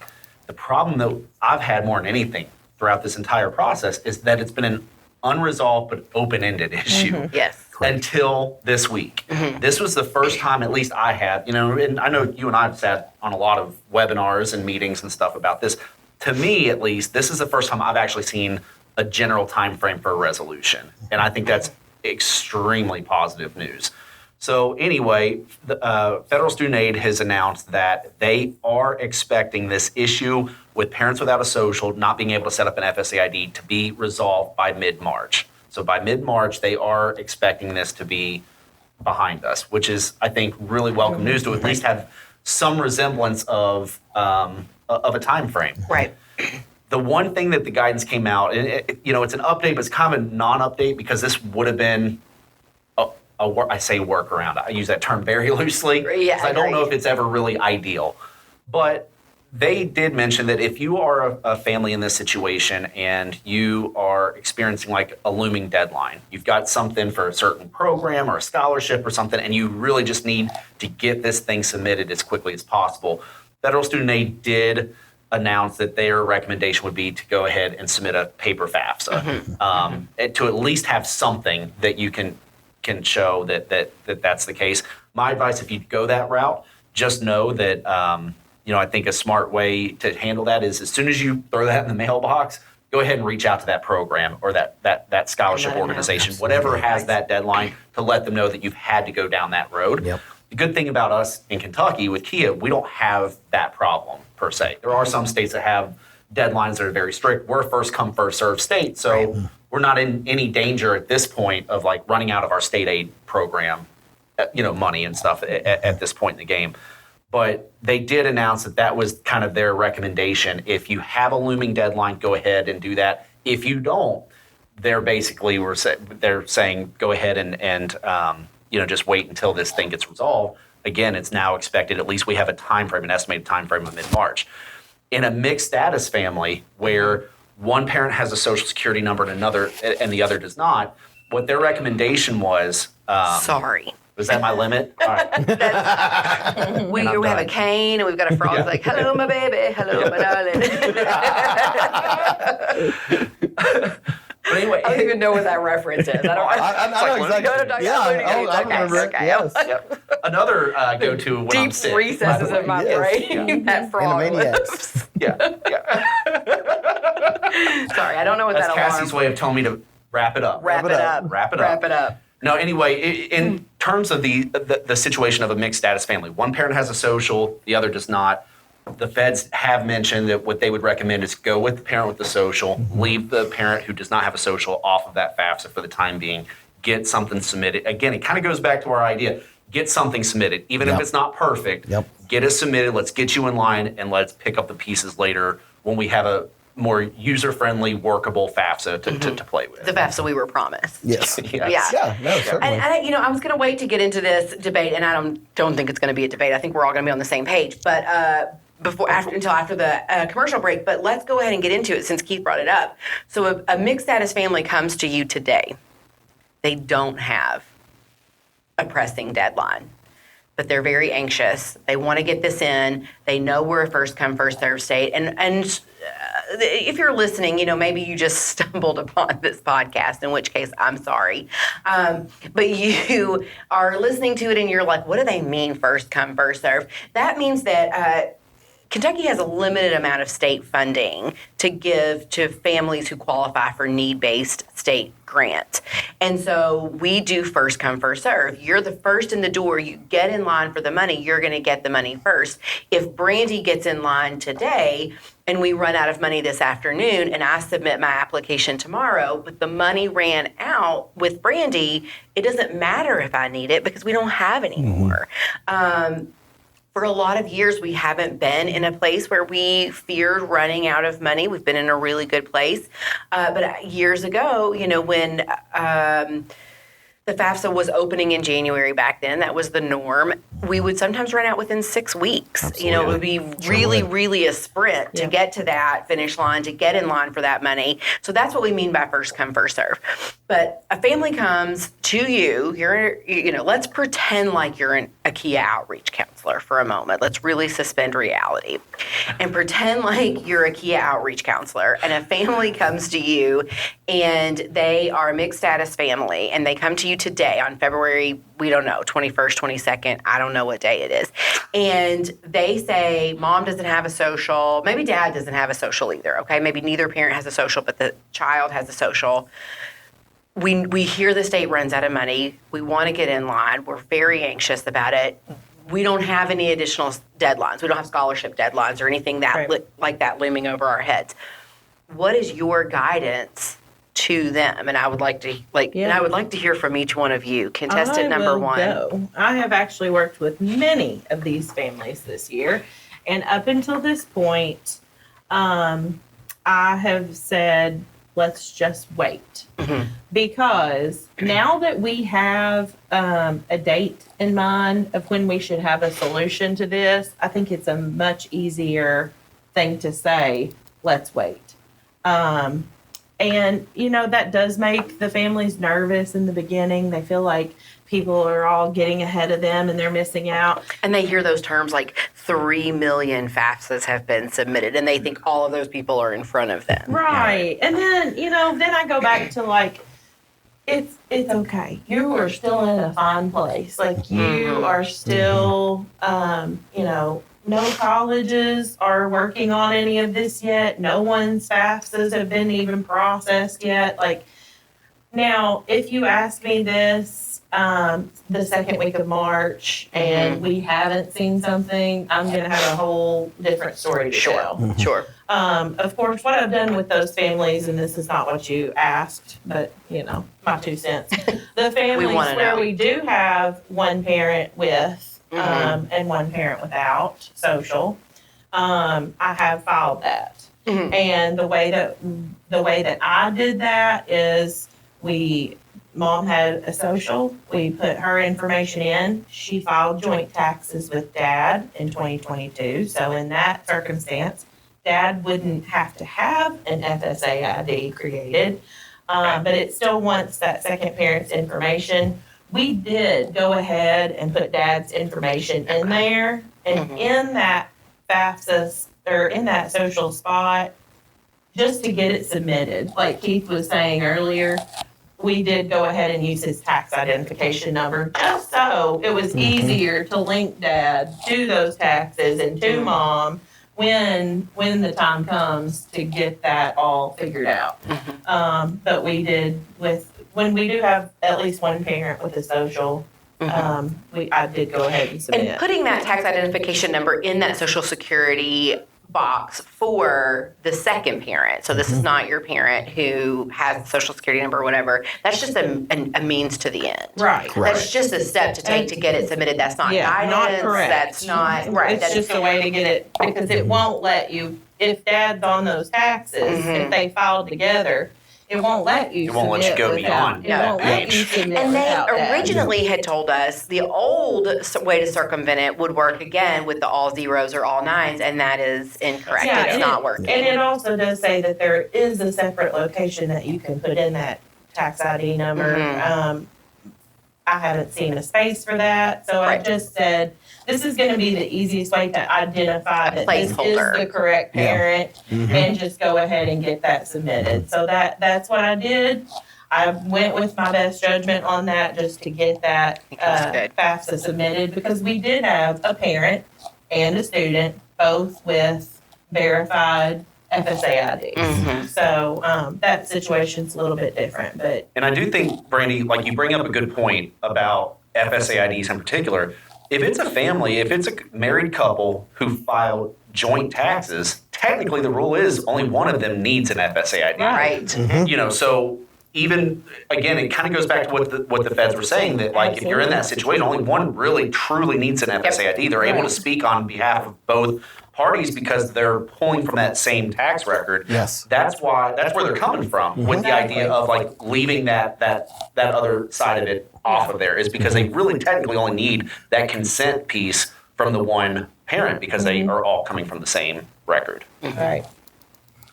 The problem that I've had more than anything throughout this entire process is that it's been an unresolved but open-ended issue. Yes. Until this week. This was the first time, at least I had, and I know you and I have sat on a lot of webinars and meetings and stuff about this. To me, at least, this is the first time I've actually seen a general time frame for a resolution. And I think that's extremely positive news. So anyway, the Federal Student Aid has announced that they are expecting this issue with parents without a social not being able to set up an FSA ID to be resolved by mid-March. So by mid-March, they are expecting this to be behind us, which is, I think, really welcome news to at least have some resemblance of a time frame. Right. The one thing that the guidance came out, and it's an update, but it's kind of a non-update because this would have been I say workaround. I use that term very loosely Yeah, because I don't know if it's ever really ideal. But they did mention that if you are a family in this situation and you are experiencing like a looming deadline, you've got something for a certain program or a scholarship or something, and you really just need to get this thing submitted as quickly as possible, Federal Student Aid did announce that their recommendation would be to go ahead and submit a paper FAFSA to at least have something that you can show that's the case. My advice, if you go that route, just know that I think a smart way to handle that is as soon as you throw that in the mailbox, go ahead and reach out to that program or that scholarship organization, whatever has that deadline, to let them know that you've had to go down that road. Yep. The good thing about us in Kentucky with Kia, we don't have that problem per se. There are some states that have deadlines that are very strict. We're a first come, first served state, so we're not in any danger at this point of like running out of our state aid program, money and stuff at this point in the game. But they did announce that was kind of their recommendation. If you have a looming deadline, go ahead and do that. If you don't, they're saying go ahead and just wait until this thing gets resolved. again, it's now expected, at least we have a time frame, an estimated time frame of mid-March. In a mixed status family where one parent has a social security number and the other does not, what their recommendation was. Sorry. Was that my limit? All right. We have a cane and we've got a frog like, hello, my baby. Hello, my darling. But anyway. I don't even know what that reference is. I don't I know exactly. Yeah, I remember it. Okay. Yes. Yep. Another go-to when I'm Deep sick. recesses of my Yes. brain. That frog Animaniacs. lips. Yeah. Sorry, I don't know what That's that alarm. Cassie's way of telling me to wrap it up. Wrap it up. Wrap it up. Wrap it up. No, anyway, in terms of the situation of a mixed status family, one parent has a social, the other does not. The feds have mentioned that what they would recommend is go with the parent with the social, leave the parent who does not have a social off of that FAFSA for the time being, get something submitted. Again, it kind of goes back to our idea. Get something submitted. Even if it's not perfect, get it submitted. Let's get you in line and let's pick up the pieces later when we have a more user-friendly, workable FAFSA to play with. The FAFSA we were promised. Yes. Yeah. Yeah, no, certainly. And I was going to wait to get into this debate, and I don't think it's going to be a debate. I think we're all going to be on the same page. But until after the commercial break. But let's go ahead and get into it since Keith brought it up. So a mixed status family comes to you today. They don't have a pressing deadline, but they're very anxious. They want to get this in. They know we're a first come, first served state. And if you're listening, maybe you just stumbled upon this podcast, in which case I'm sorry. But you are listening to it and you're like, what do they mean first come, first serve? That means that Kentucky has a limited amount of state funding to give to families who qualify for need-based state grant. And so we do first come, first serve. You're the first in the door. You get in line for the money. You're going to get the money first. If Brandi gets in line today and we run out of money this afternoon and I submit my application tomorrow, but the money ran out with Brandi, it doesn't matter if I need it because we don't have any more. For a lot of years, we haven't been in a place where we feared running out of money. We've been in a really good place. But years ago, when the FAFSA was opening in January back then, that was the norm, we would sometimes run out within 6 weeks. Absolutely. It would be really a sprint to get to that finish line, to get in line for that money. So that's what we mean by first come, first serve. But a family comes to you, let's pretend like you're a Kia outreach counselor for a moment. Let's really suspend reality and pretend like you're a Kia outreach counselor and a family comes to you and they are a mixed status family and they come to you today on February, we don't know, 21st, 22nd, I don't know what day it is. And they say, mom doesn't have a social, maybe dad doesn't have a social either, okay? Maybe neither parent has a social, but the child has a social. We hear the state runs out of money. We want to get in line. We're very anxious about it. We don't have any additional deadlines. We don't have scholarship deadlines or anything like that looming over our heads. What is your guidance to them? And I would like to and I would like to hear from each one of you. Contestant number one. Go. I have actually worked with many of these families this year, and up until this point, I have said, let's just wait. Because now that we have a date in mind of when we should have a solution to this, I think it's a much easier thing to say, let's wait. And, that does make the families nervous in the beginning. They feel like people are all getting ahead of them and they're missing out. And they hear those terms like 3 million FAFSAs have been submitted, and they think all of those people are in front of them. Right. And then, then I go back to it's okay. You are still in a fine place. You are still, no colleges are working on any of this yet. No one's FAFSAs have been even processed yet. Now, if you ask me this the second week of March and we haven't seen something, I'm going to have a whole different story to tell. Sure. Of course, what I've done with those families, and this is not what you asked, but, my 2 cents. The families where we do have one parent with and one parent without social, I have filed that. And the way that I did that is we mom had a social. We put her information in. She filed joint taxes with dad in 2022. So in that circumstance, dad wouldn't have to have an FSA ID created, but it still wants that second parent's information. We did go ahead and put dad's information in there, and in that FAFSA or in that social spot, just to get it submitted. Like Keith was saying earlier, we did go ahead and use his tax identification number just so it was easier to link dad to those taxes and to mom when the time comes to get that all figured out. But we did when we do have at least one parent with a social, I did go ahead and submit. And putting that tax identification number in that Social Security box for the second parent. So this is not your parent who has the Social Security number or whatever. That's just a means to the end. Right. That's just a step to take to get it submitted. That's not guidance. Not correct. That's not right. It's That's just a way to get it, because it won't let you, if dad's on those taxes, if they filed together, it won't let you. It won't let you go without- beyond It won't that let you page. submit And they without that. originally had told us the old way to circumvent it would work again with the all zeros or all nines, and that is incorrect. Yeah, It's and not it- working. And it also does say that there is a separate location that you can put in that tax ID number. I haven't seen a space for that, so I Right. just said, this is gonna be the easiest way to identify that this is placeholder. the correct parent, and just go ahead and get that submitted. So that's what I did. I went with my best judgment on that, just to get that That's good. FAFSA submitted, because we did have a parent and a student, both with verified FSA IDs. So that situation's a little bit different, but And I do think, Brandi, like you bring up a good point about FSA IDs in particular. If it's a family, if it's a married couple who filed joint taxes, technically the rule is only one of them needs an FSA ID. Right. You know, so even again, it kind of goes back to what the feds were saying, that like if you're in that situation, only one really truly needs an FSA ID. They're able to speak on behalf of both parties because they're pulling from that same tax record. Yes. That's where they're coming from with the idea of like leaving that other side of it off of there, is because they really technically only need that consent piece from the one parent because they are all coming from the same record. right.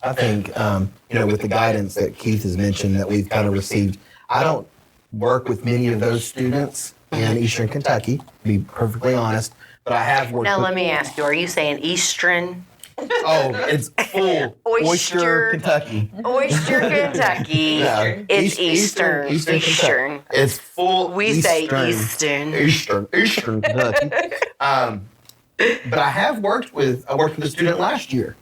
I think, with the guidance that Keith has mentioned that we've kind of received, I don't work with many of those students in Eastern Kentucky, to be perfectly honest, but I have worked Now with, let me ask you: are you saying Eastern? it's full Oyster- Kentucky. Oyster, Kentucky. No, It's Eastern Eastern. Kentucky. It's full We say Eastern. Eastern. Eastern Kentucky. But I worked with a student last year.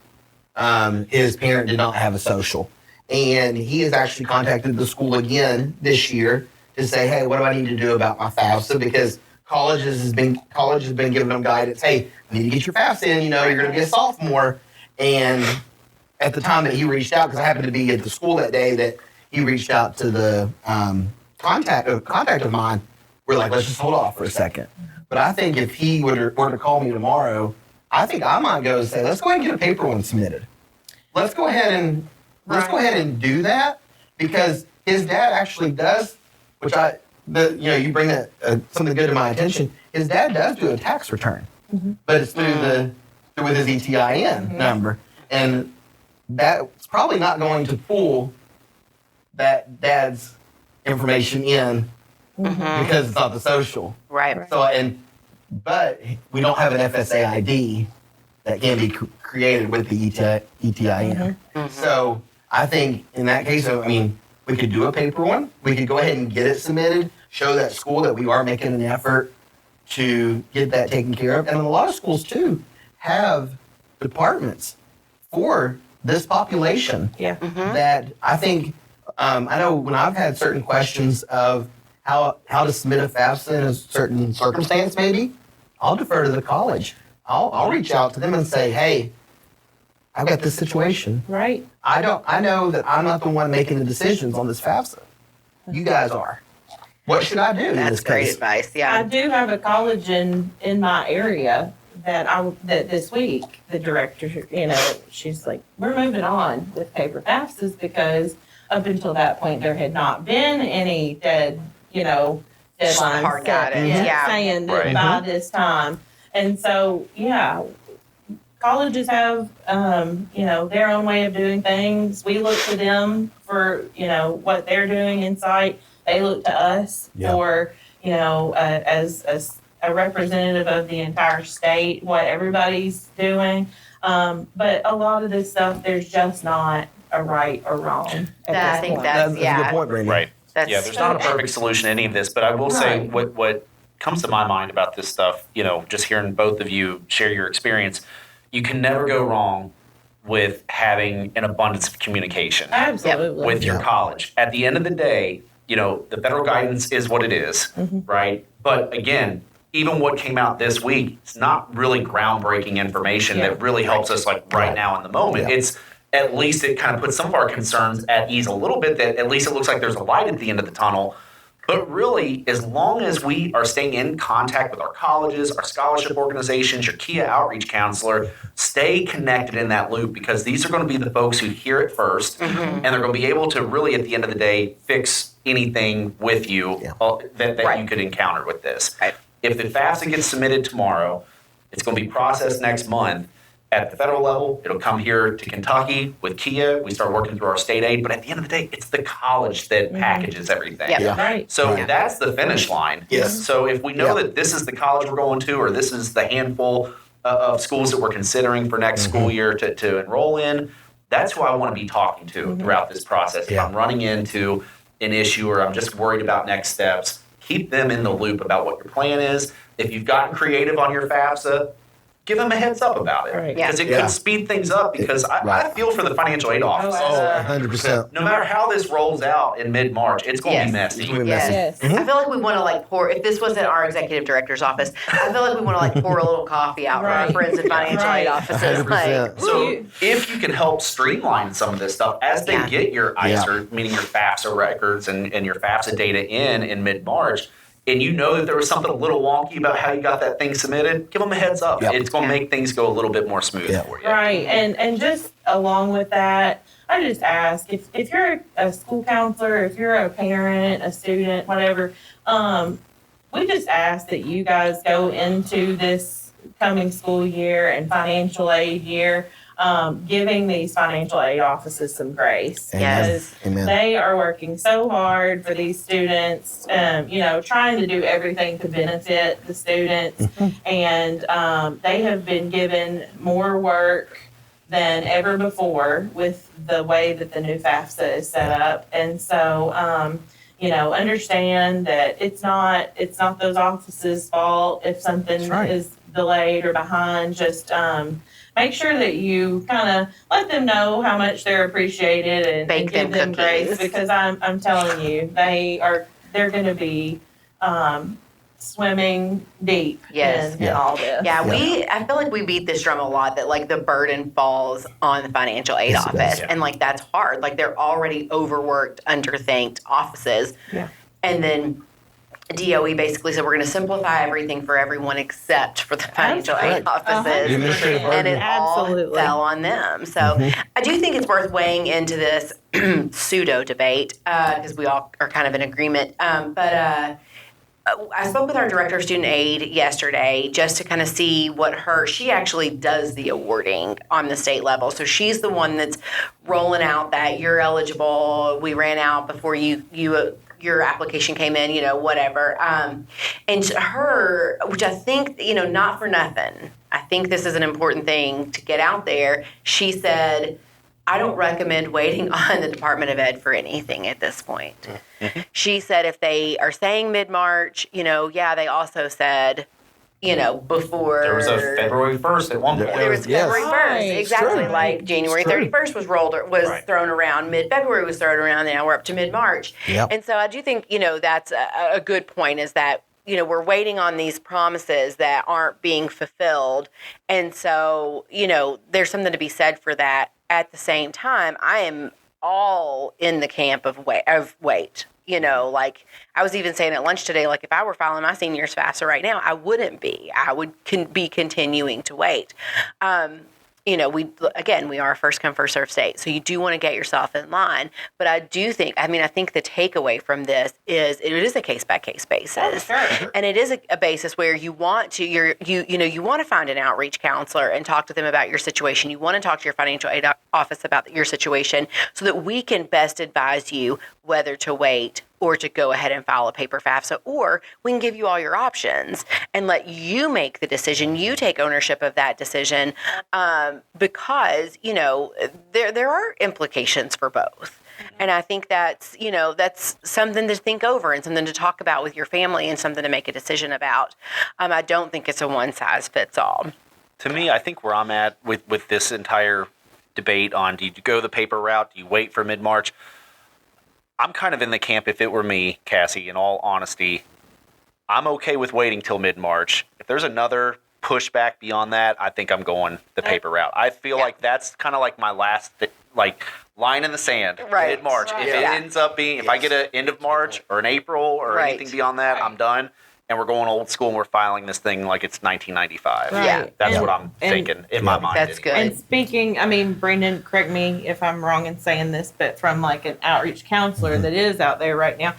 His parent did not have a social, and he has actually contacted the school again this year to say, hey, what do I need to do about my FAFSA? Because college has been giving them guidance. Hey, you need to get your FAFSA in. You're going to be a sophomore. And at the time that he reached out, because I happened to be at the school that day that he reached out to the contact of mine, we're like, let's just hold off for a second. But I think if he were to call me tomorrow, I think I might go and say, let's go ahead and get a paper one submitted. Let's go ahead and do that, because his dad actually does, which you bring that something good to my attention. His dad does do a tax return, but it's with his ETIN number, and that's probably not going to pull that dad's information in because it's not the social. Right. So but we don't have an FSA ID that can be created with the ETIN. So I think in that case, we could do a paper one. We could go ahead and get it submitted, show that school that we are making an effort to get that taken care of. And a lot of schools too have departments for this population. Yeah. That I think, I know when I've had certain questions of how to submit a FAFSA in a certain circumstance, maybe, I'll defer to the college. I'll reach out to them and say, hey, I've got this situation. Right. I know that I'm not the one making the decisions on this FAFSA. You guys are. What should I do in That's this great case? advice. I Yeah. do have a college in my area that this week, the director, she's like, we're moving on with paper FAFSAs because up until that point, there had not been any deadlines Hard set guidance, yet, yeah. saying that Right. by this time. And so, colleges have, their own way of doing things. We look to them for, what they're doing in site. They look to us for, as a representative of the entire state, what everybody's doing. But a lot of this stuff, there's just not a right or wrong at I this think point. that's- That's a good point, Brandi. Right. That's Yeah, there's not a perfect solution to any of this, but I will say Right. what comes to my mind about this stuff, just hearing both of you share your experience, you can never go wrong with having an abundance of communication Absolutely. with your Yeah. college. At the end of the day, the federal guidance is what it is, right? But again, even what came out this week, it's not really groundbreaking information Yeah. that really helps us like right now in the moment. Yeah. It's at least it kind of puts some of our concerns at ease a little bit, that at least it looks like there's a light at the end of the tunnel. But really, as long as we are staying in contact with our colleges, our scholarship organizations, your Kia outreach counselor, stay connected in that loop, because these are going to be the folks who hear it 1st, and they're going to be able to really, at the end of the day, fix anything with you that Right. you could encounter with this. Right. If the FAFSA gets submitted tomorrow, it's going to be processed next month. At the federal level, it'll come here to Kentucky with Kia. We start working through our state aid, but at the end of the day, it's the college that packages everything. Yeah. Right. So Right. that's the finish line. Yes. So if we know Yeah. that this is the college we're going to, or this is the handful of schools that we're considering for next school year to enroll in, that's who I want to be talking to throughout this process. If Yeah. I'm running into an issue or I'm just worried about next steps, keep them in the loop about what your plan is. If you've gotten creative on your FAFSA, give them a heads up about it. Right. Because it Yeah. could speed things up, because I Right. feel for the financial aid office. Oh, 100%. No matter how this rolls out in mid-March, it's going to be Yes. messy. It's gonna be Yes. messy. Yes. I feel like we want to like pour, if this wasn't our executive director's office, I feel like we want to like pour a little coffee out for our Right. friends in financial Right. aid offices. 100%. Like, So You- if you can help streamline some of this stuff as they Yeah. get your ICER, meaning your FAFSA records and your FAFSA data in mid-March, and you know that there was something a little wonky about how you got that thing submitted, give them a heads up. Yep. It's going to Yeah. make things go a little bit more smooth Yeah. for you. Right, and just along with that, I just ask if you're a school counselor, if you're a parent, a student, whatever, we just ask that you guys go into this coming school year and financial aid year, giving these financial aid offices some grace. Amen. Because Amen. they are working so hard for these students, trying to do everything to benefit the students. And they have been given more work than ever before with the way that the new FAFSA is set up. And so, understand that it's not those offices' fault if something That's right. is delayed or behind. Just make sure that you kind of let them know how much they're appreciated and Bake give them them grace, cookies. because I'm telling you, they're going to be swimming deep Yes. in all this. yeah, I feel like we beat this drum a lot that like the burden falls on the financial aid Yes, it does. office. And like that's hard. Like they're already overworked, underthanked offices. Yeah. And then DOE basically said we're going to simplify everything for everyone except for the financial aid correct. offices. The administrative And it burden. all Absolutely. fell on them. So I do think it's worth weighing into this pseudo debate because we all are kind of in agreement. But I spoke with our director of student aid yesterday just to kind of see she actually does the awarding on the state level. So she's the one that's rolling out that you're eligible. We ran out before your application came in, whatever. And her, which I think, not for nothing, I think this is an important thing to get out there. She said, I don't recommend waiting on the Department of Ed for anything at this point. She said if they are saying mid-March, they also said, before. There was a February 1st at one point. There was Yes. February 1st, Right. exactly. True. Like January It's true. 31st was Right. thrown around. Mid-February was thrown around. Now we're up to mid-March. Yep. And so I do think, that's a good point is that, we're waiting on these promises that aren't being fulfilled. And so, there's something to be said for that. At the same time, I am all in the camp of wait. Like I was even saying at lunch today, like if I were filing my seniors FAFSA right now, I wouldn't be. I would be continuing to wait. we are a first come, first served state. So you do want to get yourself in line. But I think the takeaway from this is it is a case by case basis. Sure. And it is a basis where you want to, you want to find an outreach counselor and talk to them about your situation. You want to talk to your financial aid office about your situation so that we can best advise you whether to wait or to go ahead and file a paper FAFSA, or we can give you all your options and let you make the decision. You take ownership of that decision because, there are implications for both. And I think that's something to think over and something to talk about with your family and something to make a decision about. I don't think it's a one size fits all. To me, I think where I'm at with this entire debate on do you go the paper route, do you wait for mid-March? I'm kind of in the camp, if it were me, Cassie, in all honesty, I'm okay with waiting till mid-March. If there's another pushback beyond that, I think I'm going the paper route. I feel like that's kind of like my last line in the sand, Right. mid-March. Right. If it Yeah. ends up being, if I get an end of March or an April or Right. anything beyond that, I'm done. And we're going old school and we're filing this thing like it's 1995. Right. Yeah. That's And- what I'm and- thinking in my mind. That's anyway. good. And speaking, Brandon, correct me if I'm wrong in saying this, but from like an outreach counselor that is out there right now,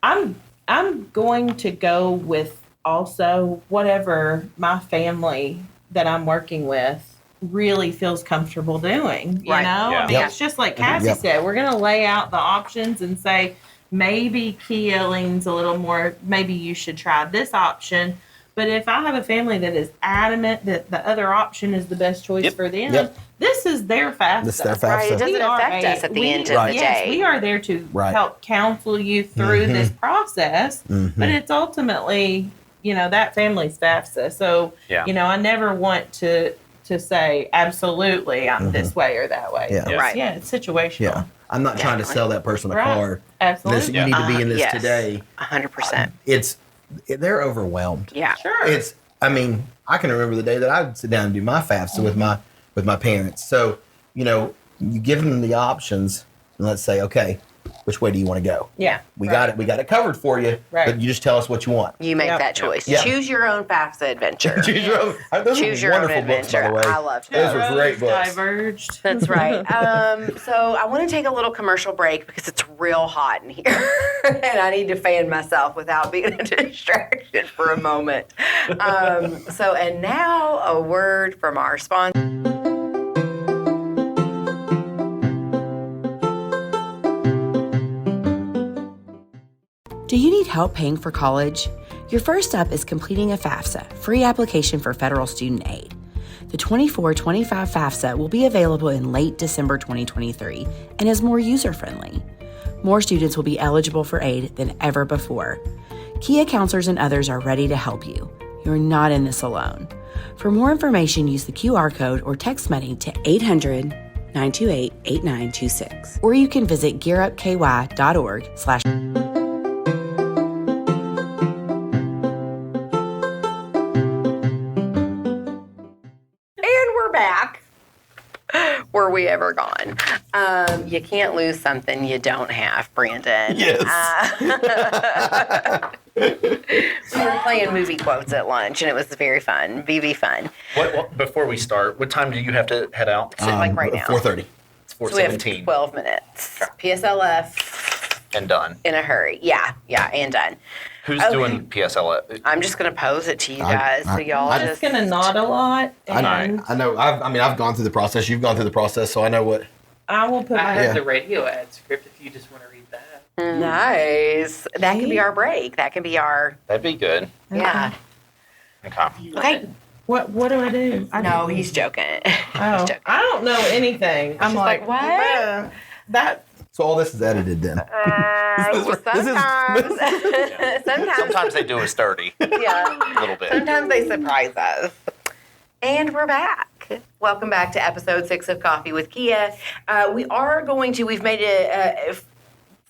I'm going to go with also whatever my family that I'm working with really feels comfortable doing. You Right. know, Yeah. I mean, Yep. it's just like Cassie Yep. said, we're going to lay out the options and say, maybe Kia leans a little more, maybe you should try this option. But if I have a family that is adamant that the other option is the best choice Yep. for them, Yep. this is their FAFSA. This is their Right. It FAFSA. doesn't We are affect us at the end of the yes, day. we are there to Right. help counsel you through Mhm. this process, Mhm. but it's ultimately, that family's FAFSA. So, Yeah. I never want to say absolutely I'm this way or that way. Yeah. So, Right. Yeah, it's situational. Yeah. I'm not trying to Definitely. sell that person a Right. car. Absolutely. This, you need to be in this Yes. today. 100%. They're overwhelmed. Yeah. Sure. I can remember the day that I would sit down and do my FAFSA with my parents. So, you give them the options and let's say, okay, which way do you want to go? yeah. We got it covered for you, Right. but you just tell us what you want. You make Yep. that choice. Yeah. Choose your own FAFSA adventure. Choose your own. Those Choose are your own wonderful books, by adventure. the way. I loved Those those. were great Roads books. Diverged. That's right. So I want to take a little commercial break because it's real hot in here, and I need to fan myself without being a distraction for a moment. And now a word from our sponsor. Do you need help paying for college? Your first step is completing a FAFSA, free application for federal student aid. The 24-25 FAFSA will be available in late December 2023 and is more user-friendly. More students will be eligible for aid than ever before. Kia counselors and others are ready to help you. You're not in this alone. For more information, use the QR code or text money to 800-928-8926. Or you can visit gearupky.org/. And we're back. Were we ever gone? You can't lose something you don't have, Brandon. Yes. We were playing movie quotes at lunch, and it was very fun. BB fun. What before we start, what time do you have to head out? Like right now. 4:30. It's So we have 4:17 12 minutes. PSLF and done. in a hurry. Yeah, and done. Who's Okay. doing PSLF? I'm just going to pose it to you I- guys so I- y'all I'm just gonna nod a lot, and I know. I've gone through the process. You've gone through the process, so I know what. I will put I my have Yeah. the radio ad script if you just want to read that. Nice. That can be our break. That can be our, That'd be good. yeah. Okay. Okay. What do I do? No, he's joking. Oh, joking. I don't know anything. I'm She's like, like, what? That So all this is edited then. This is- Sometimes. Sometimes. Sometimes they do us dirty Yeah. a little bit. Sometimes they surprise us. And we're back. Welcome back to episode 6 of Coffee with Kia. We've made a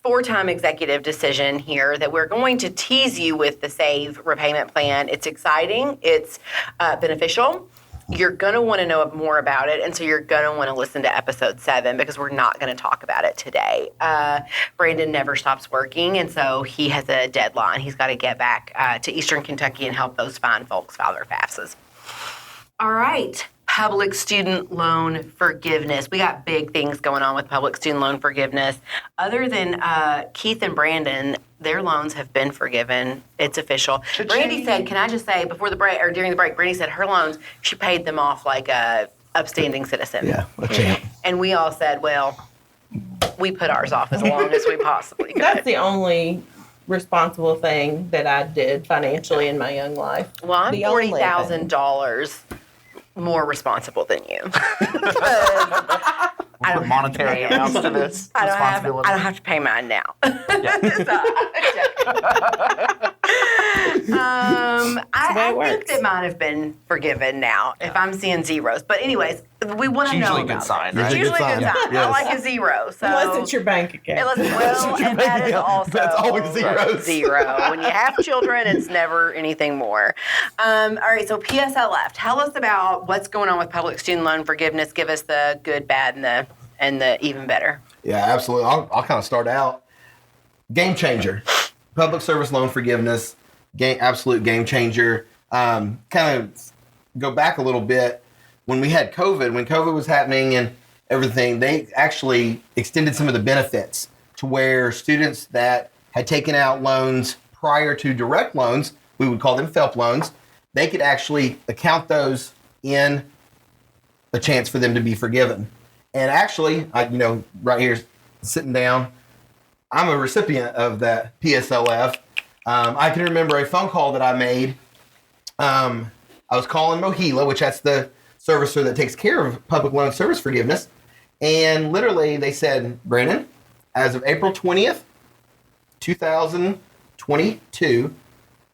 4-time executive decision here that we're going to tease you with the SAVE repayment plan. It's exciting. It's beneficial. You're going to want to know more about it, and so you're going to want to listen to episode 7 because we're not going to talk about it today. Brandon never stops working, and so he has a deadline. He's got to get back to Eastern Kentucky and help those fine folks file their FAFSAs. All right. public student loan forgiveness. We got big things going on with public student loan forgiveness. Other than Keith and Brandon, their loans have been forgiven. It's official. Brandi said, can I just say, before the break or during the break, Brandi said her loans, she paid them off like a upstanding citizen. Yeah, a champ. And we all said, well, we put ours off as long as we possibly could. That's the only responsible thing that I did financially in my young life. Well, I'm The only $40,000 more responsible than you. I don't monetary amounts to this I responsibility. don't have to pay mine now. I think that mine have been forgiven now if I'm seeing zeros. But anyways, we want to It's know usually a good about sign, it. right? It's usually a good Yeah. sign. I Yes. like a zero. So Unless it's your bank account. and that is also That's always zeros. zero. When you have children, it's never anything more. All right, so PSLF. Tell us about what's going on with public student loan forgiveness. Give us the good, bad, and the even better. Yeah, absolutely. I'll kind of start out. Game changer. Public service loan forgiveness. Absolute game changer. Kind of go back a little bit. When we had COVID, when COVID was happening and everything, they actually extended some of the benefits to where students that had taken out loans prior to direct loans, we would call them FELP loans, they could actually account those in a chance for them to be forgiven. And actually, right here, sitting down, I'm a recipient of that PSLF. I can remember a phone call that I made. I was calling Mohila, which that's the servicer that takes care of public loan service forgiveness. And literally they said, Brandon, as of April 20th, 2022,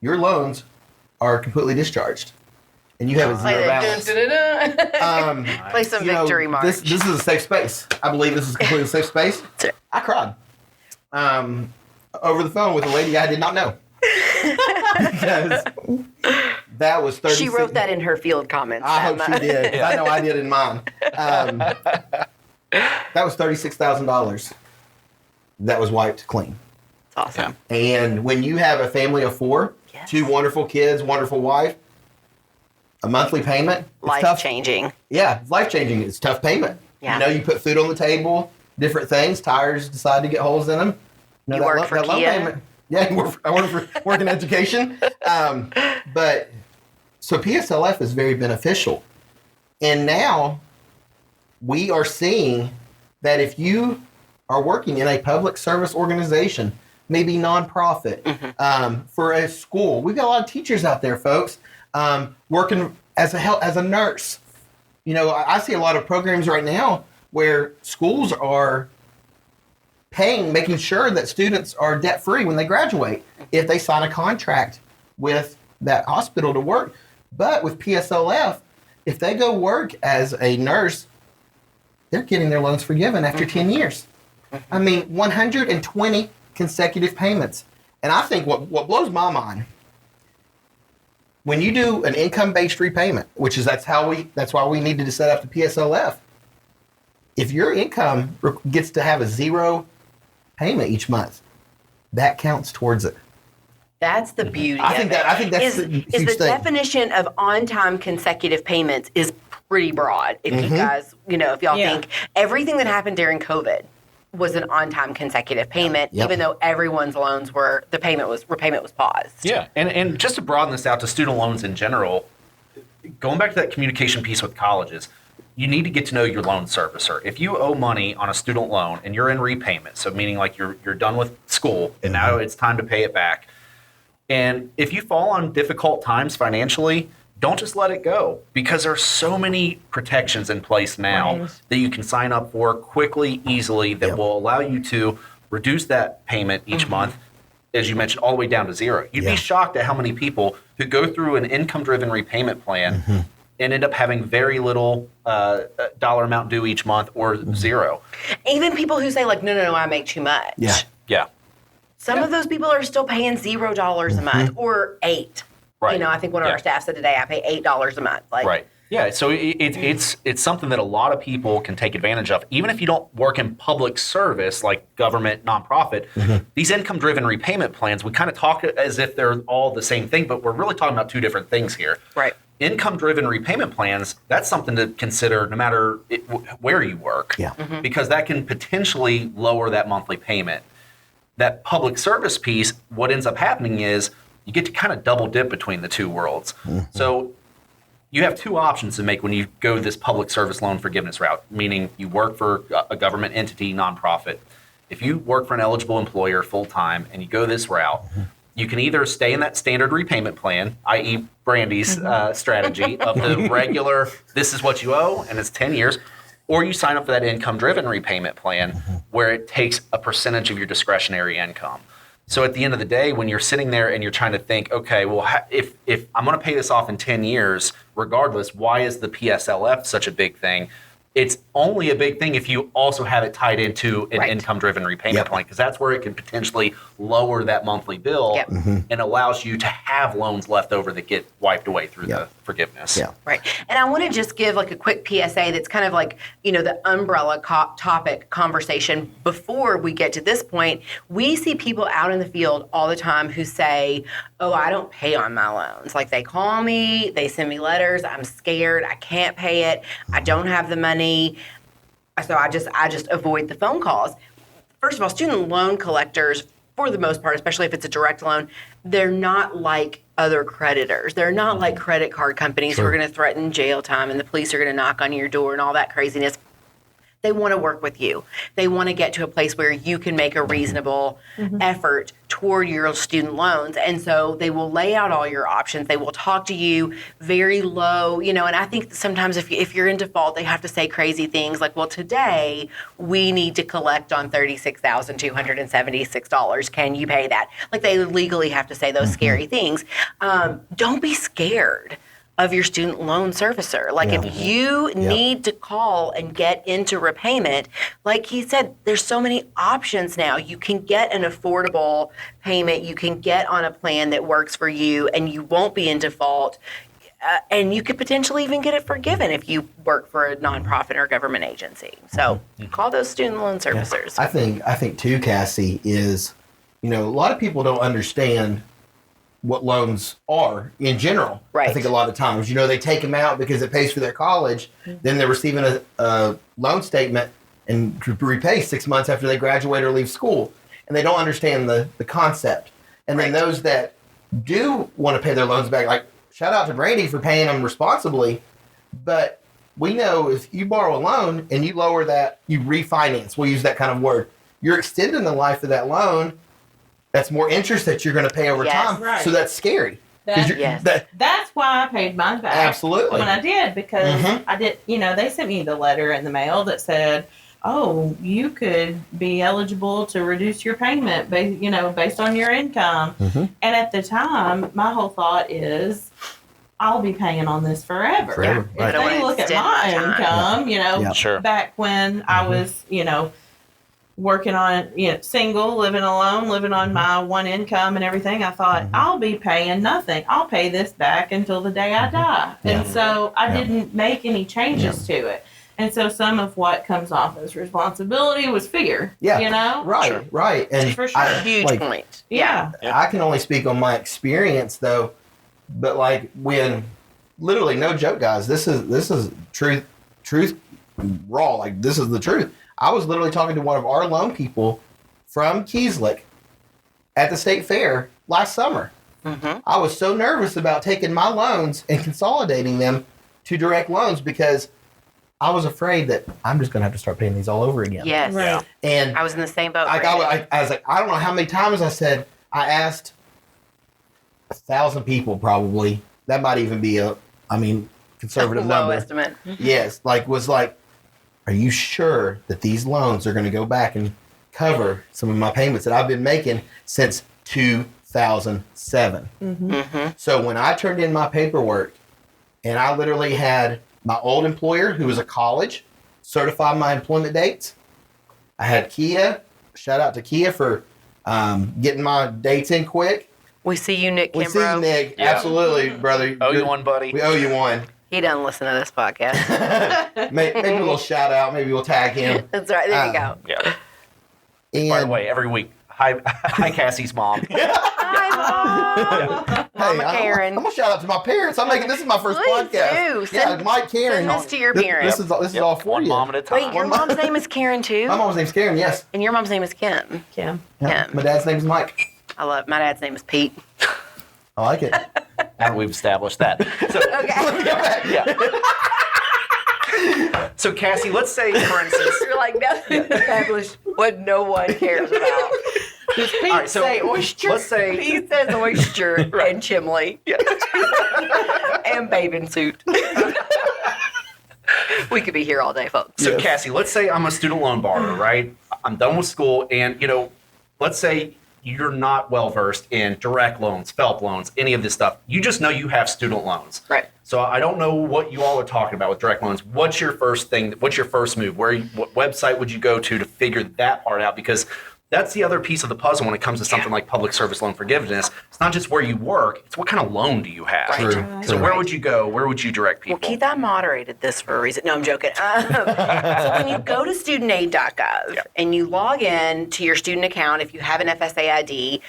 your loans are completely discharged. And you have a zero balance. Play some victory march. This is a safe space. I believe this is a completely safe space. I cried over the phone with a lady I did not know. Because that was 36. She wrote that in her field comments. I hope Emma. she did. 'Cause I know I did in mine. That was $36,000. That was wiped clean. It's awesome. And when you have a family of four, Yes. 2 wonderful kids, wonderful wife, a monthly payment, it's Life tough. changing. Yeah, it's life changing. It's tough payment. Yeah. You put food on the table, different things. Tires decide to get holes in them. You work for loan Kia? payment. Yeah, I work in education. But so PSLF is very beneficial. And now we are seeing that if you are working in a public service organization, maybe nonprofit, for a school, we've got a lot of teachers out there, folks, working as a nurse. I see a lot of programs right now where schools are making sure that students are debt-free when they graduate if they sign a contract with that hospital to work. But with PSLF, if they go work as a nurse, they're getting their loans forgiven after 10 years. I mean, 120 consecutive payments. And I think what blows my mind, when you do an income-based repayment, which is that's why we needed to set up the PSLF. If your income gets to have a zero payment each month, that counts towards it. That's the beauty. I think that's the huge is the thing. definition of on-time consecutive payments is pretty broad. If you guys, if y'all think everything that happened during COVID was an on-time consecutive payment, even though everyone's loans repayment was paused. Yeah, and just to broaden this out to student loans in general, going back to that communication piece with colleges, you need to get to know your loan servicer. If you owe money on a student loan and you're in repayment, so meaning like you're done with school and now it's time to pay it back, and if you fall on difficult times financially, don't just let it go, because there are so many protections in place now that you can sign up for quickly, easily, that will allow you to reduce that payment each month, as you mentioned, all the way down to zero. You'd be shocked at how many people who go through an income-driven repayment plan and end up having very little dollar amount due each month or zero. Even people who say like, no, I make too much. Yeah. Some of those people are still paying $0 a month or $8. Right. I think one of our staff said today, I pay $8 a month. Right. Yeah. So it's something that a lot of people can take advantage of, even if you don't work in public service like government, nonprofit. These income-driven repayment plans, we kind of talk as if they're all the same thing, but we're really talking about two different things here. Right. income-driven repayment plans, that's something to consider no matter where you work. Yeah. Because that can potentially lower that monthly payment. That public service piece, what ends up happening is you get to kind of double dip between the two worlds. So you have two options to make when you go this public service loan forgiveness route, meaning you work for a government entity, nonprofit. If you work for an eligible employer full-time and you go this route, you can either stay in that standard repayment plan, i.e. Brandi's strategy of the regular, this is what you owe, and it's 10 years, or you sign up for that income-driven repayment plan where it takes a percentage of your discretionary income. So at the end of the day, when you're sitting there and you're trying to think, okay, well, if I'm going to pay this off in 10 years, regardless, why is the PSLF such a big thing? It's only a big thing if you also have it tied into an income-driven repayment plan, because that's where it can potentially lower that monthly bill and allows you to have loans left over that get wiped away through the forgiveness. Right. And I want to just give like a quick PSA that's kind of like, the umbrella topic conversation before we get to this point. We see people out in the field all the time who say, oh, I don't pay on my loans. Like they call me, they send me letters, I'm scared, I can't pay it, I don't have the money. So I just avoid the phone calls. First of all, student loan collectors, for the most part, especially if it's a direct loan, they're not like other creditors. They're not like credit card companies who are going to threaten jail time and the police are going to knock on your door and all that craziness. They want to work with you. They want to get to a place where you can make a reasonable effort toward your student loans. And so they will lay out all your options. They will talk to you very low, and I think sometimes if you're in default, they have to say crazy things like, well, today we need to collect on $36,276. Can you pay that? Like they legally have to say those scary things. Don't be scared of your student loan servicer. Like if you need to call and get into repayment, like he said, there's so many options now. You can get an affordable payment. You can get on a plan that works for you and you won't be in default. And you could potentially even get it forgiven if you work for a nonprofit or government agency. So call those student loan servicers. I think too, Cassie, is, a lot of people don't understand what loans are in general. Right. I think a lot of times, they take them out because it pays for their college. Then they're receiving a loan statement and to repay 6 months after they graduate or leave school. And they don't understand the concept. And then those that do want to pay their loans back, like shout out to Brandi for paying them responsibly. But we know if you borrow a loan and you lower that, you refinance, we'll use that kind of word, you're extending the life of that loan. That's more interest that you're going to pay over time. Right. So that's scary. That's why I paid mine back. Absolutely. When I did, because I did, they sent me the letter in the mail that said, oh, you could be eligible to reduce your payment based on your income. And at the time, my whole thought is, I'll be paying on this forever. Right. If they look at my income, back when I was, working on, single, living alone, living on my one income and everything, I thought, I'll be paying nothing. I'll pay this back until the day I die. And so I didn't make any changes to it. And so some of what comes off as responsibility was fear. Right, right. And for sure. Huge point. Yeah. I can only speak on my experience though, but like when, literally no joke, guys, this is truth raw. Like this is the truth. I was literally talking to one of our loan people from Keeslick at the state fair last summer. I was so nervous about taking my loans and consolidating them to direct loans because I was afraid that I'm just going to have to start paying these all over again. Yes. Right. And I was in the same boat. I was like, I don't know how many times I asked 1,000 people probably. That might even be conservative low number. estimate. Yes. Are you sure that these loans are going to go back and cover some of my payments that I've been making since 2007? So when I turned in my paperwork and I literally had my old employer, who was a college, certify my employment dates. I had Kia. Shout out to Kia for getting my dates in quick. We see you, Nick Kimbrough. We see you, Nick. Yeah. Absolutely, brother. Owe you one, buddy. We owe you one. He doesn't listen to this podcast. Maybe a little shout out. Maybe we'll tag him. That's right. There you go. Yeah. And By the way, every week, hi, Cassie's mom. Hi, Mom. Mama Karen. I'm gonna shout out to my parents. This is my first Please podcast. do. Yeah, Mike, Karen. Send this to your This parents. is all for One you. mom at a time. Wait, your mom's name is Karen too? My mom's name's Karen. Yes. And your mom's name is Kim. Kim. Yeah. Kim. My dad's name's Mike. I love my dad's name is Pete. I like it. Now we've established that. So, Okay. yeah. So Cassie, let's say, for instance, You're like nothing established what no one cares about. Does Pete All right, so say oyster? let's say- Pete says oyster and chimley. Yeah. And bathing suit. We could be here all day, folks. So Cassie, let's say I'm a student loan borrower, right? I'm done with school, and let's say you're not well versed in direct loans, FFELP loans, any of this stuff. You just know you have student loans. Right. So I don't know what you all are talking about with direct loans. What's your first thing? What's your first move? What website would you go to figure that part out? Because that's the other piece of the puzzle when it comes to something like public service loan forgiveness. It's not just where you work, it's what kind of loan do you have? Right. True. So where would you go? Where would you direct people? Well, Keith, I moderated this for a reason. No, I'm joking. So when you go to studentaid.gov and you log in to your student account, if you have an FSA ID,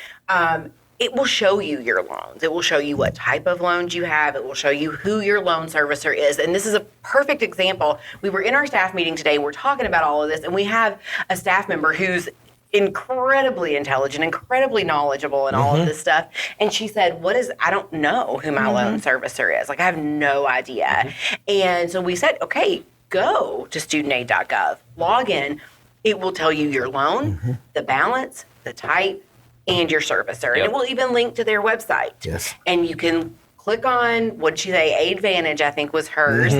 it will show you your loans. It will show you what type of loans you have. It will show you who your loan servicer is. And this is a perfect example. We were in our staff meeting today. We're talking about all of this, and we have a staff member who's incredibly intelligent, incredibly knowledgeable in all of this stuff. And she said, I don't know who my loan servicer is. Like, I have no idea. And so we said, okay, go to studentaid.gov, log in. It will tell you your loan, the balance, the type, and your servicer. And it will even link to their website. Yes. And you can click on, what did she say, AidVantage, I think was hers,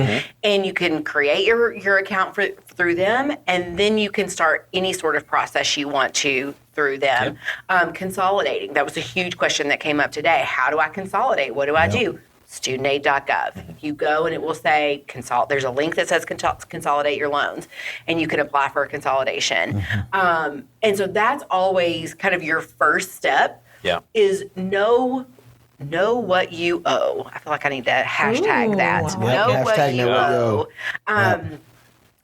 and you can create your account through them, and then you can start any sort of process you want to through them. Consolidating, that was a huge question that came up today. How do I consolidate? What do I do? Studentaid.gov. You go and it will say, there's a link that says consolidate your loans, and you can apply for a consolidation. And so that's always kind of your first step, is know what you owe. I feel like I need to hashtag that. Yep, Know what hashtag you know what you owe.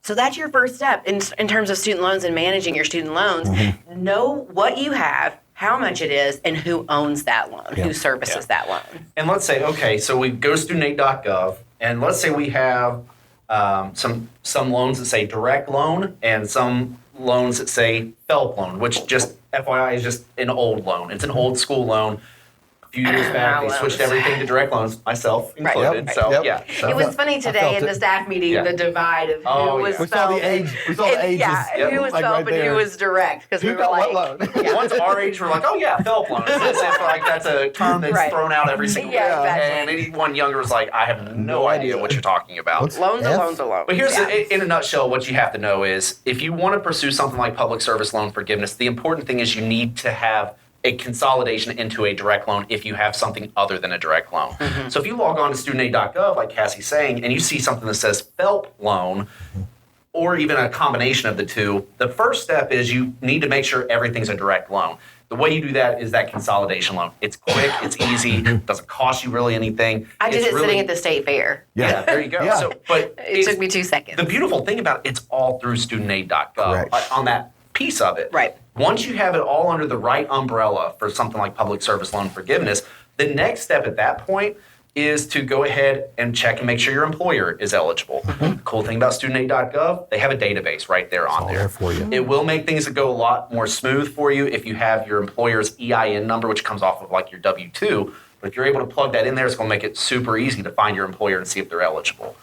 So that's your first step in terms of student loans and managing your student loans. Know what you have, how much it is, and who owns that loan, who services that loan. And let's say, okay, so we go to studentaid.gov, and let's say we have some loans that say direct loan and some loans that say FFELP loan, which just FYI is just an old loan. It's an old school loan. A few years back, they switched everything to direct loans, myself included. Yep. So Yep. yeah, so, It was funny today in the staff meeting, the divide of who was We saw the FFELP age. We saw the ages. who was like FFELP right and there. who was direct. Because we Who were got like, what loan? once our age, we're like, oh yeah, FFELP loan. It's as if like that's a term that's thrown out every single day. exactly. And anyone younger is like, I have no idea what you're talking about. What's loans F? are loans are loans. But here's, in a nutshell, what you have to know is if you want to pursue something like public service loan forgiveness, the important thing is you need to have a consolidation into a direct loan if you have something other than a direct loan. So if you log on to studentaid.gov, like Cassie's saying, and you see something that says FFELP loan, or even a combination of the two, the first step is you need to make sure everything's a direct loan. The way you do that is that consolidation loan. It's quick, it's easy, doesn't cost you really anything. I did It's it really- sitting at the state fair. Yeah, there you go. Yeah. So, but It took me 2 seconds. the beautiful thing about it, it's all through studentaid.gov Correct. on that piece of it. Right. Once you have it all under the right umbrella for something like public service loan forgiveness, the next step at that point is to go ahead and check and make sure your employer is eligible. The cool thing about studentaid.gov, they have a database right there on all there. there for you. It will make things go a lot more smooth for you if you have your employer's EIN number, which comes off of like your W-2. But if you're able to plug that in there, it's going to make it super easy to find your employer and see if they're eligible.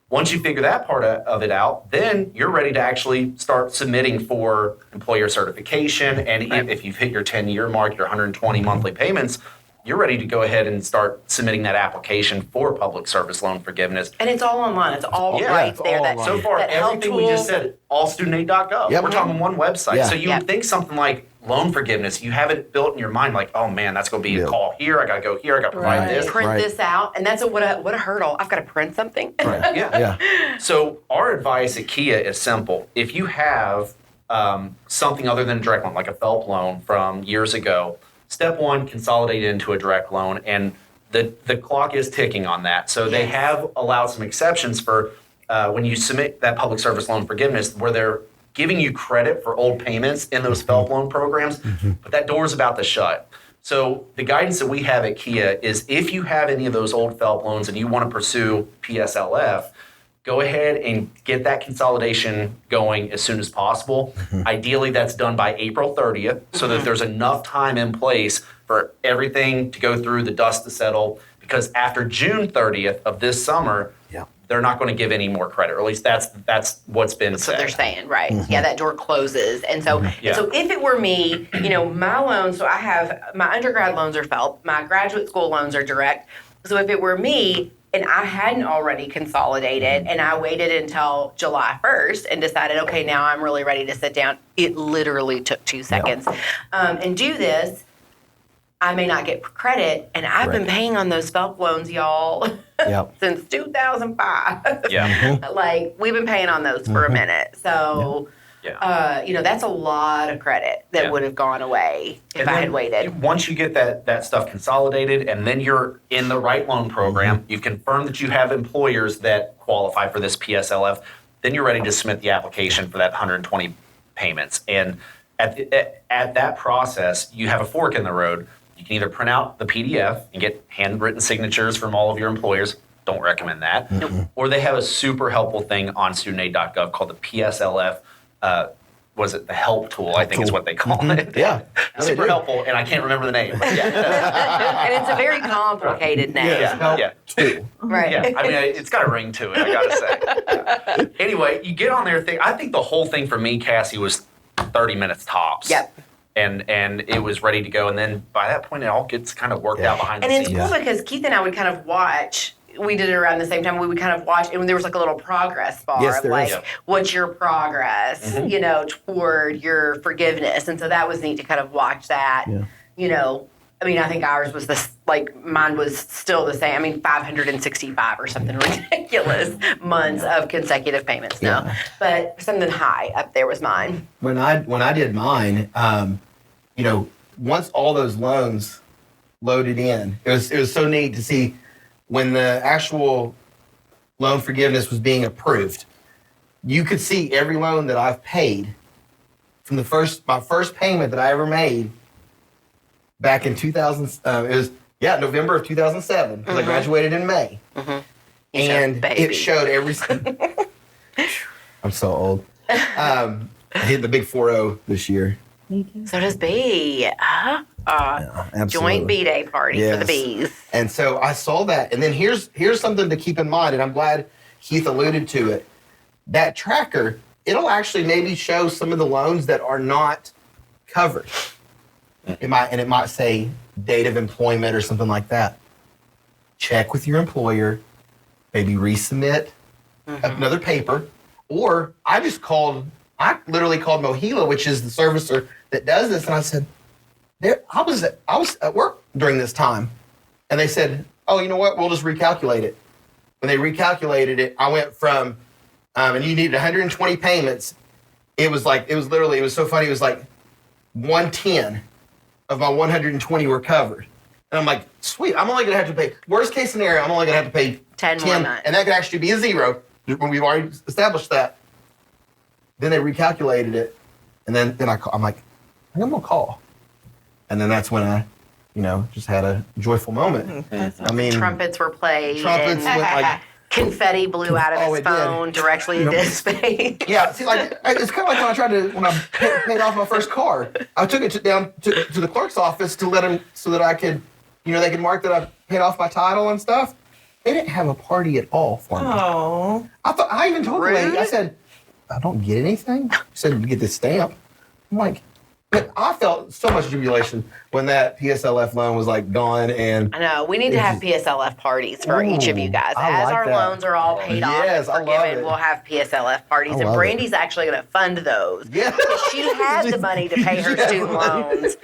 Once you figure that part of it out, then you're ready to actually start submitting for employer certification. And if you've hit your 10-year mark, your 120 monthly payments, you're ready to go ahead and start submitting that application for public service loan forgiveness. And it's all online. It's all Yeah, right it's there. all That, online. So far, that help everything we just tool- said, all studentaid.gov. Yep. We're talking one website. Yeah. So you Yep. would think something like loan forgiveness, you have it built in your mind like, oh man, that's going to be a Yep. call here. I got to go here. I got to provide Right. this. print Right. this out, and that's what a hurdle. I've got to print something. Right. Yeah. Yeah. So our advice at Kia is simple. If you have something other than a direct loan, like a FFELP loan from years ago, step one, consolidate it into a direct loan, and the clock is ticking on that. So they have allowed some exceptions for when you submit that public service loan forgiveness where they're giving you credit for old payments in those FFELP loan programs, but that door's about to shut. So the guidance that we have at Kia is if you have any of those old FFELP loans and you want to pursue PSLF, go ahead and get that consolidation going as soon as possible. Ideally, that's done by April 30th so that there's enough time in place for everything to go through, the dust to settle, because after June 30th of this summer, they're not going to give any more credit, or at least that's what's been That's said. what they're saying, right? Yeah, that door closes, and so so if it were me, my loans. So I have my undergrad loans are FFELP, my graduate school loans are direct. So if it were me and I hadn't already consolidated, and I waited until July 1st and decided, okay, now I'm really ready to sit down. It literally took 2 seconds, and do this. I may not get credit, and I've been paying on those FFELP loans, y'all, since 2005. Like, we've been paying on those for a minute. So, that's a lot of credit that would have gone away if I had waited. Once you get that stuff consolidated, and then you're in the right loan program, you've confirmed that you have employers that qualify for this PSLF, then you're ready to submit the application for that 120 payments. And at that process, you have a fork in the road. You can either print out the PDF and get handwritten signatures from all of your employers. Don't recommend that. Or they have a super helpful thing on studentaid.gov called the PSLF. Was it the help tool? I think is what they call it. Yeah. Super helpful, and I can't remember the name. But And it's a very complicated name. Right. Yeah, I mean, it's got a ring to it, I gotta say. Anyway, you get on there, I think the whole thing for me, Cassie, was 30 minutes tops. Yep. And it was ready to go. And then by that point, it all gets kind of worked out behind the And scenes. it's cool because Keith and I would kind of watch. We did it around the same time. We would kind of watch, and there was like a little progress bar. Yes, there like, is. what's your progress, toward your forgiveness? And so that was neat to kind of watch that. I mean, I think ours was mine was still the same. I mean, 565 or something ridiculous months of consecutive payments now. But something high up there was mine. When I did mine, once all those loans loaded in, it was so neat to see when the actual loan forgiveness was being approved. You could see every loan that I've paid from my first payment that I ever made back in 2000. It was November of 2007 because I graduated in May, and it showed every. I'm so old. I hit the big 4-0 this year. So does B. Joint B day party for the bees. And so I saw that. And then here's something to keep in mind, and I'm glad Keith alluded to it. That tracker, it'll actually maybe show some of the loans that are not covered. It might say date of employment or something like that. Check with your employer, maybe resubmit another paper. Or I literally called Mohila, which is the servicer that does this, and I said, I was at work during this time. And they said, oh, you know what? We'll just recalculate it. When they recalculated it, I went from, and you needed 120 payments. It was so funny. It was like 110 of my 120 were covered. And I'm like, sweet, I'm only going to have to pay, worst case scenario, I'm only going to have to pay 10 more months. And that could actually be a zero when we've already established that. Then they recalculated it. And then I'm like, I'm going to call. And then that's when I, just had a joyful moment. I mean, trumpets were played. Trumpets and went like confetti blew out of his phone directly into his face. Yeah, see, it's kind of like when I paid off my first car. I took it down to the clerk's office to let him, so that I could, they could mark that I paid off my title and stuff. They didn't have a party at all for me. Oh. I even told the lady, I said, I don't get anything. She said, you get this stamp. I'm like, but I felt so much jubilation when that PSLF loan was gone. And I know we need to have PSLF parties for each of you guys. As our loans are all paid off and forgiven, we'll have PSLF parties. And Brandi's actually going to fund those. Yeah. She had the money to pay her student loans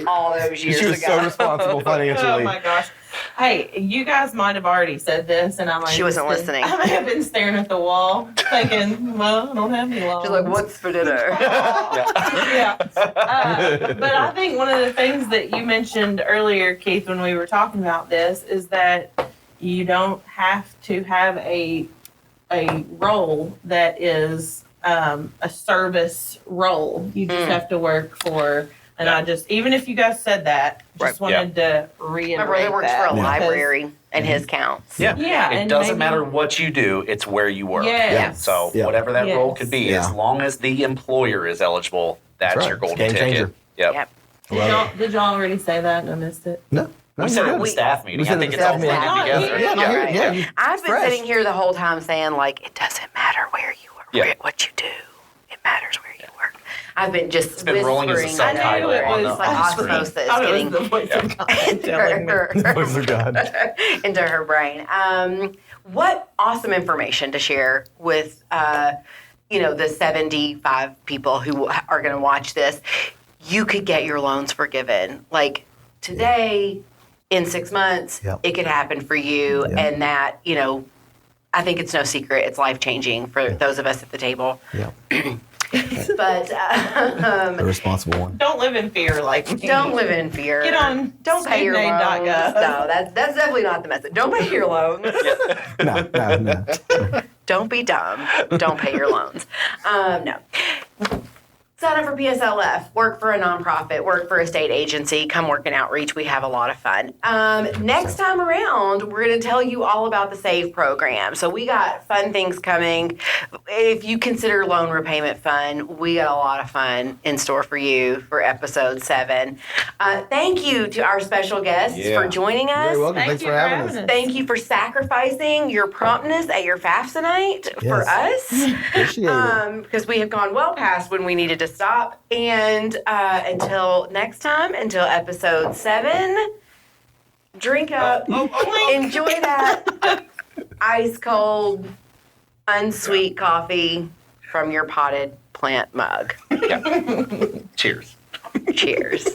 all those years ago. She was so responsible financially. Oh my gosh. Hey, you guys might have already said this, and she wasn't listening. I may have been staring at the wall, thinking, well, I don't have any loans. She's like, what's for dinner? But I think one of the things that you mentioned earlier, Keith, when we were talking about this, is that you don't have to have a role that is a service role. You just have to work for. And I just, even if you guys said that, just wanted to reiterate My brother works that for a because- library, and his counts. Yeah. Yeah, It and doesn't maybe- matter what you do, it's where you work. Yes. So Yeah. whatever that role Yes. could be, Yeah. as long as the employer is eligible, that's right. your It's golden game ticket. changer. Yep. Yep. Did y'all already say that and I missed it? No. We said it at the We- staff meeting. said I it think at it's the all staff blended meeting. together. Yeah, no, Right. yeah. You, I've been fresh. sitting here the whole time saying, like, it doesn't matter where you work, Yeah. what you do. It matters where you work. I've been just been rolling as a whispering. subtitle I knew it on was the- like on the screen. osmosis I getting was the voice of God into telling me. her, Voice of God. into her brain. What awesome information to share with, the 75 people who are going to watch this. You could get your loans forgiven. Like today, in 6 months, Yep. it could happen for you. Yep. And that, I think it's no secret. It's life-changing for those of us at the table. Yeah. But The responsible one. Don't live in fear like me. don't live in fear. Get on Don't pay your loans. studentaid.gov. No, that's definitely not the message. Don't pay your loans. No. Don't be dumb. Don't pay your loans. No. Sign up for PSLF, work for a nonprofit, work for a state agency, come work in outreach. We have a lot of fun. Next time around, we're going to tell you all about the SAVE program. So we got fun things coming. If you consider loan repayment fun, we got a lot of fun in store for you for episode 7. Thank you to our special guests Yeah. for joining us. You're welcome. Thank Thanks you for having us. Thank you for sacrificing your promptness at your FAFSA night for Yes. us. Appreciate it. Because we have gone well past when we needed to stop. And until next time, until episode 7, drink up, enjoy that ice cold, unsweet coffee from your potted plant mug. Cheers. Cheers.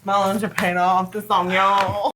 My loans are paid off. This on y'all.